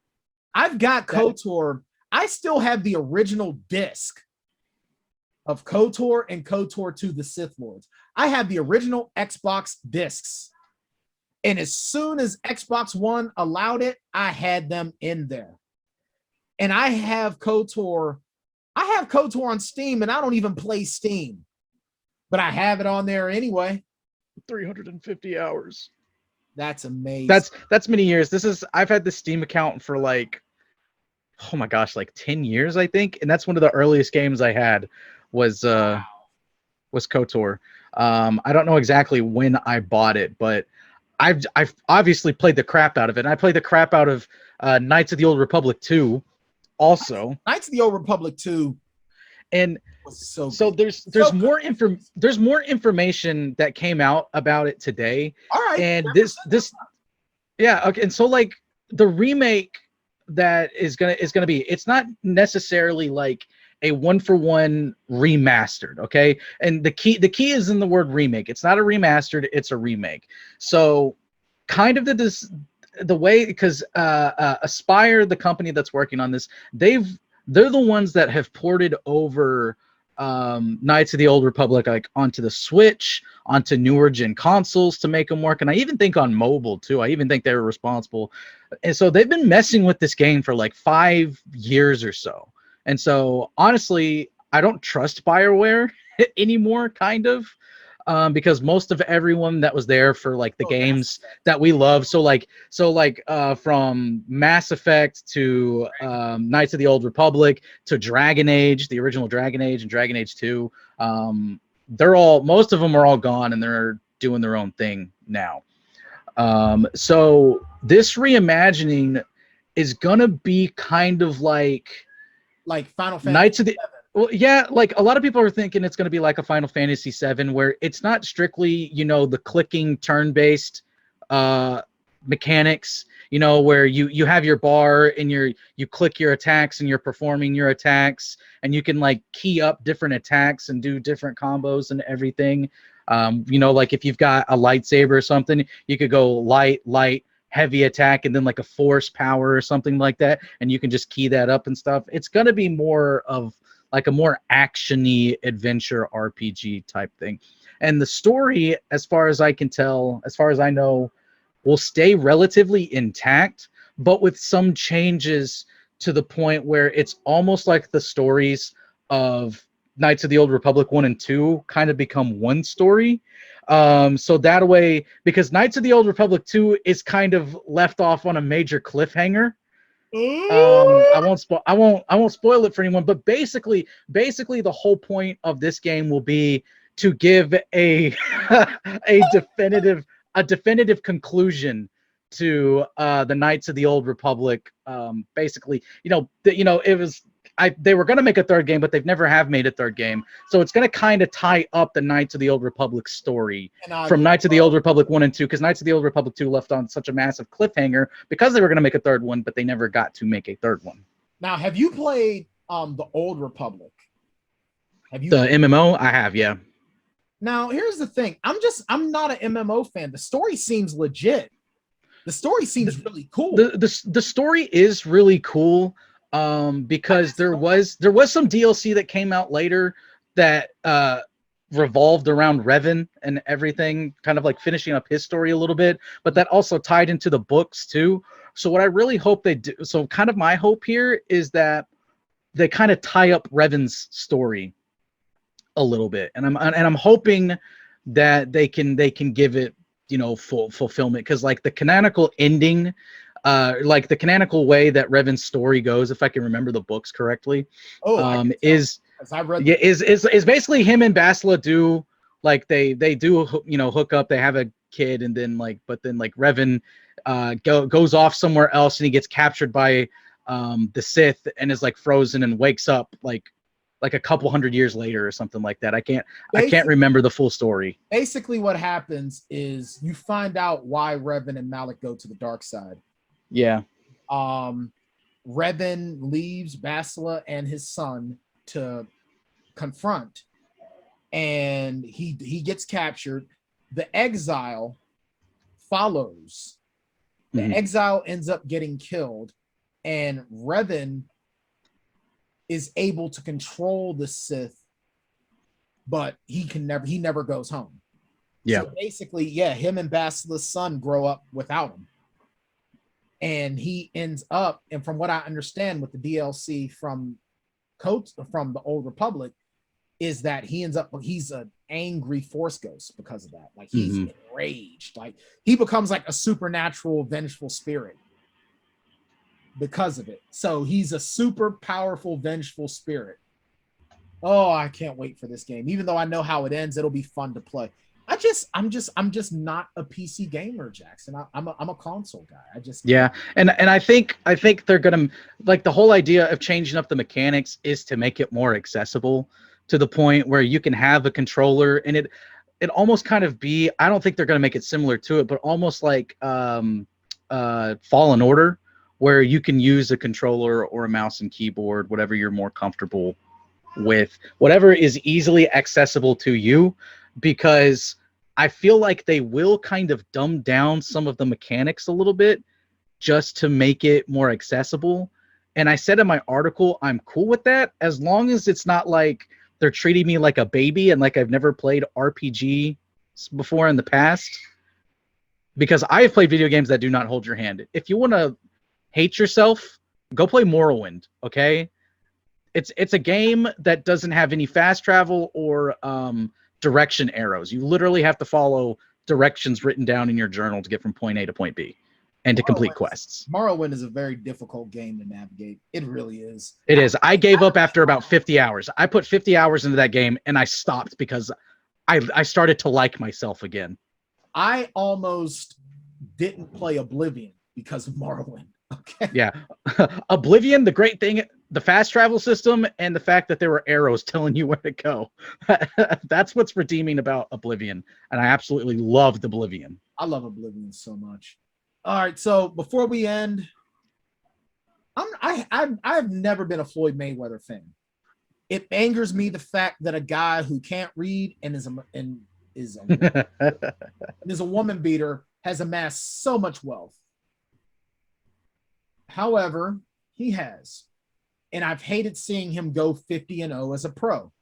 I've got KOTOR. I still have the original disc of KOTOR and KOTOR 2 The Sith Lords. I have the original Xbox discs. And as soon as Xbox One allowed it, I had them in there. And I have KOTOR. I have KOTOR on Steam, and I don't even play Steam. But I have it on there anyway. 350 hours. That's amazing. That's many years. I've had the Steam account for like, oh my gosh, like 10 years, I think. And that's one of the earliest games I had was KOTOR. I don't know exactly when I bought it, but I've obviously played the crap out of it. And I played the crap out of Knights of the Old Republic 2 also. Knights of the Old Republic 2. And so there's more information that came out about it today. All right. And this yeah, okay. And so like the remake that is gonna be, it's not necessarily like a 1-for-1 remastered, okay? And the key is in the word remake. It's not a remastered, it's a remake. So kind of the way, because ASPYR, the company that's working on this, they're the ones that have ported over Knights of the Old Republic like onto the Switch, onto newer gen consoles to make them work, and I even think on mobile too. I even think they were responsible, and so they've been messing with this game for like 5 years or so. And so honestly, I don't trust BioWare anymore, kind of. Because most of everyone that was there for like the games that we love, so like from Mass Effect to Knights of the Old Republic to Dragon Age, the original Dragon Age and Dragon Age 2, most of them are all gone and they're doing their own thing now. So this reimagining is gonna be kind of like Final Fantasy Knights of the Well, yeah, like a lot of people are thinking it's going to be like a Final Fantasy VII, where it's not strictly, the clicking turn-based mechanics, where you have your bar and you click your attacks and you're performing your attacks, and you can like key up different attacks and do different combos and everything. Like if you've got a lightsaber or something, you could go light, heavy attack, and then like a force power or something like that, and you can just key that up and stuff. It's going to be more of like a more action-y adventure RPG type thing. And the story, as far as I can tell, as far as I know, will stay relatively intact, but with some changes to the point where it's almost like the stories of Knights of the Old Republic 1 and 2 kind of become one story. So that way, because Knights of the Old Republic 2 is kind of left off on a major cliffhanger. I won't spoil it for anyone, but basically the whole point of this game will be to give a definitive conclusion to the Knights of the Old Republic. Basically, it was they were going to make a third game, but they've never have made a third game. So it's going to kind of tie up the Knights of the Old Republic story from Knights of the Old Republic 1 and 2, because Knights of the Old Republic 2 left on such a massive cliffhanger because they were going to make a third one, but they never got to make a third one. Now, have you played the Old Republic? Have you the MMO? I have, yeah. Now, here's the thing. I'm not an MMO fan. The story seems legit. The story seems really cool. The story is really cool. Because there was some DLC that came out later that revolved around Revan and everything, kind of like finishing up his story a little bit, but that also tied into the books too. So what I really hope they do, so kind of my hope here is that they kind of tie up Revan's story a little bit, and I'm hoping that they can give it full fulfillment, because like the canonical ending, like the canonical way that Revan's story goes, if I can remember the books correctly, is basically him and Bastila do like they do hook up, they have a kid, and then but then Revan goes off somewhere else and he gets captured by the Sith and is like frozen and wakes up like a couple hundred years later or something like that. I can't remember the full story. Basically what happens is you find out why Revan and Malik go to the dark side. Yeah. Revan leaves Bastila and his son to confront, and he gets captured. The exile follows The Mhm. exile ends up getting killed, and Revan is able to control the Sith, but he never goes home. Yeah. So basically, yeah, him and Basila's son grow up without him. And he ends up, and from what I understand with the DLC from the Old Republic, is that he's an angry Force ghost because of that. Like he's enraged. Like he becomes like a supernatural, vengeful spirit because of it. So he's a super powerful, vengeful spirit. Oh, I can't wait for this game. Even though I know how it ends, it'll be fun to play. I'm just not a PC gamer, Jackson. I'm a console guy. Yeah, and I think they're gonna, like, the whole idea of changing up the mechanics is to make it more accessible to the point where you can have a controller, and it almost kind of be, I don't think they're gonna make it similar to it, but almost like Fallen Order, where you can use a controller or a mouse and keyboard, whatever you're more comfortable with, whatever is easily accessible to you, because I feel like they will kind of dumb down some of the mechanics a little bit just to make it more accessible. And I said in my article, I'm cool with that, as long as it's not like they're treating me like a baby and like I've never played RPG before in the past. Because I have played video games that do not hold your hand. If you want to hate yourself, go play Morrowind, okay? It's a game that doesn't have any fast travel or direction arrows. You literally have to follow directions written down in your journal to get from point A to point B and to complete quests. Morrowind is a very difficult game to navigate. It really is. It is. I gave up after about 50 hours. I put 50 hours into that game and I stopped because I started to like myself again. I almost didn't play Oblivion because of Morrowind. Okay. Yeah. Oblivion, the great thing, the fast travel system and the fact that there were arrows telling you where to go. That's what's redeeming about Oblivion. And I absolutely loved Oblivion. I love Oblivion so much. All right. So before we end, I've never been a Floyd Mayweather fan. It angers me the fact that a guy who can't read and is a woman beater has amassed so much wealth. However, he has. And I've hated seeing him go 50-0 as a pro.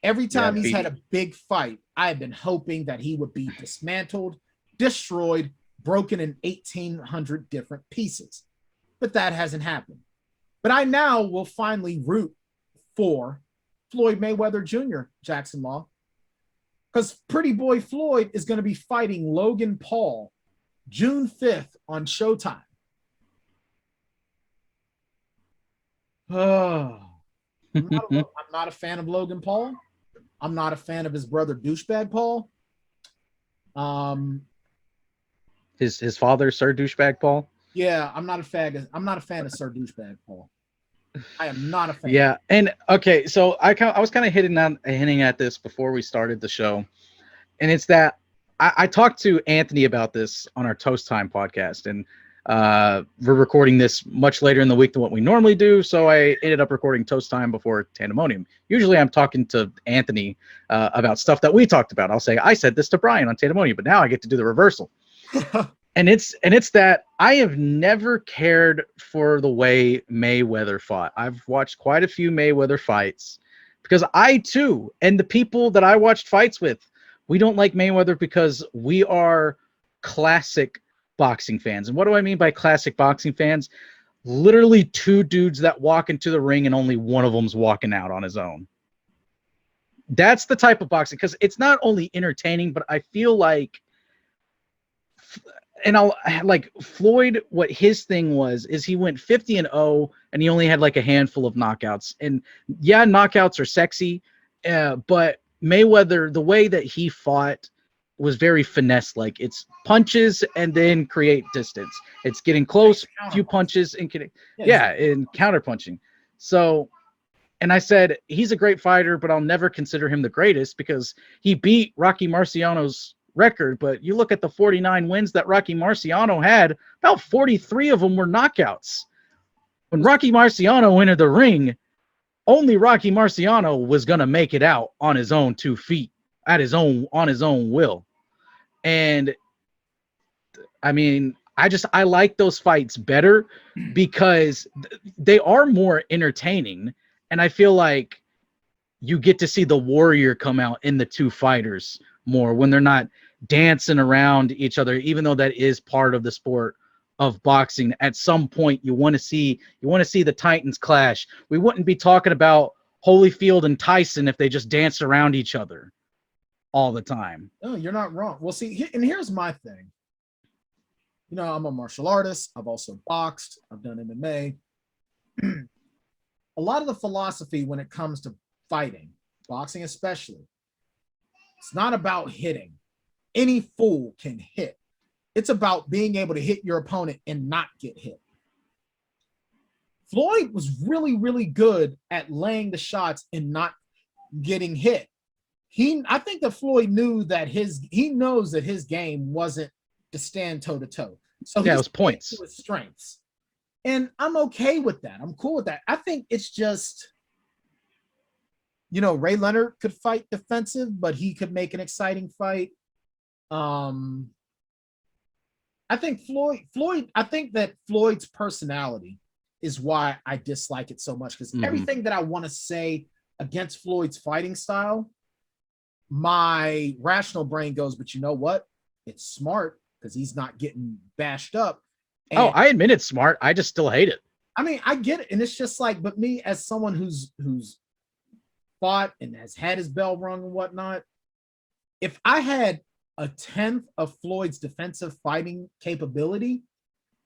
Every time he's had a big fight, I've been hoping that he would be dismantled, destroyed, broken in 1,800 different pieces. But that hasn't happened. But I now will finally root for Floyd Mayweather Jr., Jackson Law. Because Pretty Boy Floyd is going to be fighting Logan Paul June 5th on Showtime. I'm not a fan of Logan Paul. I'm not a fan of his brother Douchebag Paul. His father, Sir Douchebag Paul. Yeah, I'm not a fan of Sir Douchebag Paul. I am not a fan. Yeah, and okay, so I was kind of hinting at this before we started the show, and it's that I talked to Anthony about this on our Toast Time podcast, and we're recording this much later in the week than what we normally do, so I ended up recording Toast Time before Tanndemonium. Usually I'm talking to Anthony about stuff that we talked about. I'll say, I said this to Bryan on Tanndemonium, but now I get to do the reversal. And it's that I have never cared for the way Mayweather fought. I've watched quite a few Mayweather fights because I too, and the people that I watched fights with, we don't like Mayweather because we are classic boxing fans. And what do I mean by classic boxing fans? Literally two dudes that walk into the ring and only one of them's walking out on his own. That's the type of boxing, because it's not only entertaining, but I feel like, and I'll like Floyd, what his thing was is he went 50-0 and he only had like a handful of knockouts. And yeah, knockouts are sexy, but Mayweather, the way that he fought was very finesse. Like it's punches and then create distance. It's getting close, few punches and and counter punching. So, and I said, he's a great fighter, but I'll never consider him the greatest because he beat Rocky Marciano's record. But you look at the 49 wins that Rocky Marciano had, about 43 of them were knockouts. When Rocky Marciano entered the ring, only Rocky Marciano was going to make it out on his own 2 feet, on his own will. And I mean, I like those fights better because they are more entertaining, and I feel like you get to see the warrior come out in the two fighters more when they're not dancing around each other, even though that is part of the sport of boxing. At some point you want to see the Titans clash. We wouldn't be talking about Holyfield and Tyson if they just danced around each other all the time. No, you're not wrong. Well, see, and here's my thing. You know, I'm a martial artist. I've also boxed. I've done MMA. A lot of the philosophy when it comes to fighting, boxing especially, it's not about hitting. Any fool can hit. It's about being able to hit your opponent and not get hit. Floyd was really, really good at laying the shots and not getting hit. I think that Floyd knew that he knows that his game wasn't to stand toe to toe. So yeah, it was points with strengths. And I'm okay with that. I'm cool with that. I think it's just, you know, Ray Leonard could fight defensive, but he could make an exciting fight. I think I think that Floyd's personality is why I dislike it so much, because everything that I want to say against Floyd's fighting style, my rational brain goes, but you know what? It's smart because he's not getting bashed up. And, I admit it's smart. I just still hate it. I mean, I get it. And it's just like, but me as someone who's fought and has had his bell rung and whatnot, if I had a 10th of Floyd's defensive fighting capability,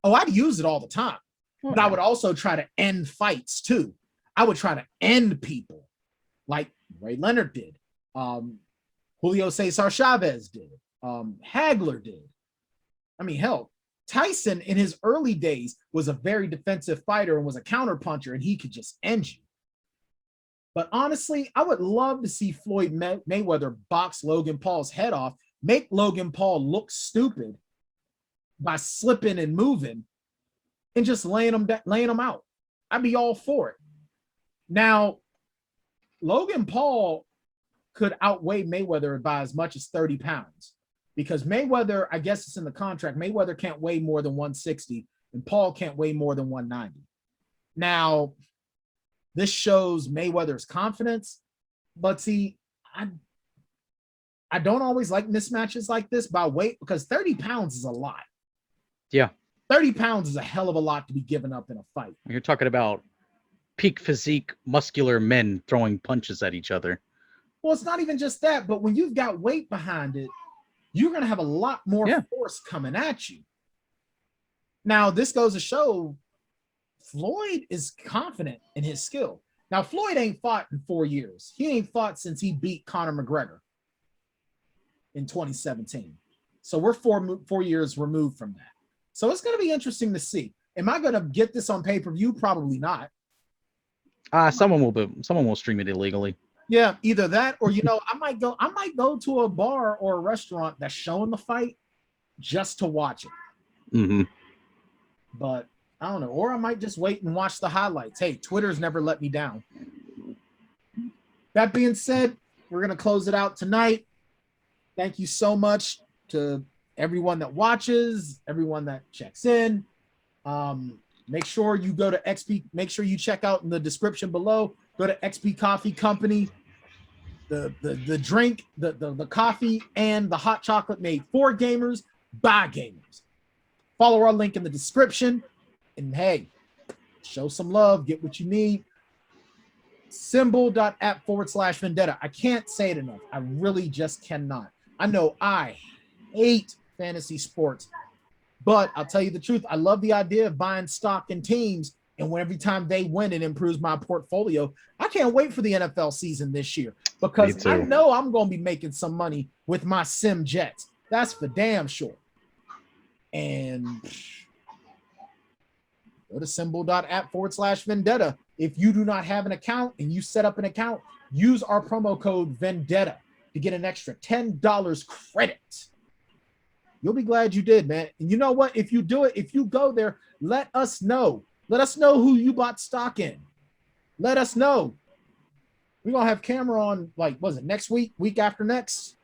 I'd use it all the time. But I would also try to end fights too. I would try to end people like Ray Leonard did. Julio Cesar Chavez did. Hagler did. I mean, hell, Tyson in his early days was a very defensive fighter and was a counterpuncher, and he could just end you. But honestly, I would love to see Floyd Mayweather box Logan Paul's head off, make Logan Paul look stupid by slipping and moving, and just laying him out. I'd be all for it. Now, Logan Paul could outweigh Mayweather by as much as 30 pounds, because Mayweather, I guess it's in the contract, Mayweather can't weigh more than 160 and Paul can't weigh more than 190. Now, this shows Mayweather's confidence, but see, I don't always like mismatches like this by weight, because 30 pounds is a lot. Yeah. 30 pounds is a hell of a lot to be given up in a fight. You're talking about peak physique, muscular men throwing punches at each other. Well, it's not even just that, but when you've got weight behind it, you're going to have a lot more force coming at you. Now, this goes to show Floyd is confident in his skill. Now, Floyd ain't fought in 4 years. He ain't fought since he beat Conor McGregor in 2017. So we're 4 years removed from that. So it's going to be interesting to see. Am I going to get this on pay-per-view? Probably not. Someone will stream it illegally. Yeah, either that or, you know, I might go to a bar or a restaurant that's showing the fight just to watch it. Mm-hmm. But I don't know. Or I might just wait and watch the highlights. Hey, Twitter's never let me down. That being said, we're going to close it out tonight. Thank you so much to everyone that watches, everyone that checks in. Make sure you go to XP. Make sure you check out in the description below. Go to XP Coffee Company. The drink, the coffee, and the hot chocolate made for gamers by gamers. Follow our link in the description. And hey, show some love. Get what you need. Symbol.app/Vendetta. I can't say it enough. I really just cannot. I know I hate fantasy sports, but I'll tell you the truth. I love the idea of buying stock in teams, and when every time they win, it improves my portfolio. I can't wait for the NFL season this year, because I know I'm going to be making some money with my Sim Jets. That's for damn sure. And go to symbol.app/Vendetta. If you do not have an account and you set up an account, use our promo code Vendetta to get an extra $10 credit. You'll be glad you did, man. And you know what? If you do it, if you go there, let us know. Let us know who you bought stock in. Let us know. We're going to have camera on, like, was it next week? Week after next?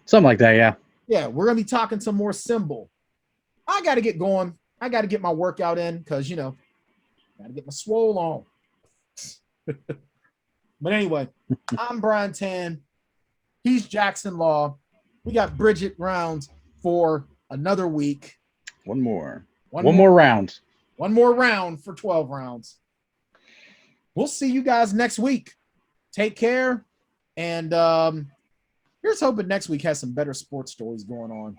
Something like that, yeah. Yeah, we're going to be talking some more Symbol. I got to get going. I got to get my workout in because, you know, got to get my swole on. But anyway, I'm Brian Tann. He's Jackson Law. We got Bridget Rounds for another week. One more round. One more round for 12 rounds. We'll see you guys next week. Take care. And here's hoping next week has some better sports stories going on.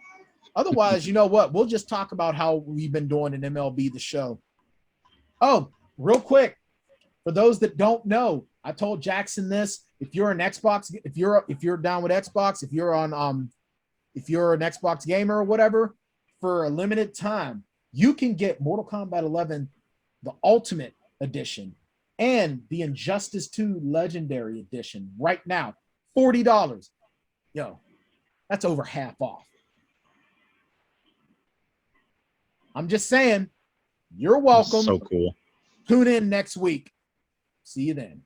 Otherwise, you know what? We'll just talk about how we've been doing in MLB The Show. Oh, real quick, for those that don't know, I told Jackson this. If you're an Xbox, if you're down with Xbox, if you're an Xbox gamer or whatever, for a limited time, you can get Mortal Kombat 11, the Ultimate Edition, and the Injustice 2 Legendary Edition right now, $40. Yo, that's over half off. I'm just saying, you're welcome. So cool. Tune in next week. See you then.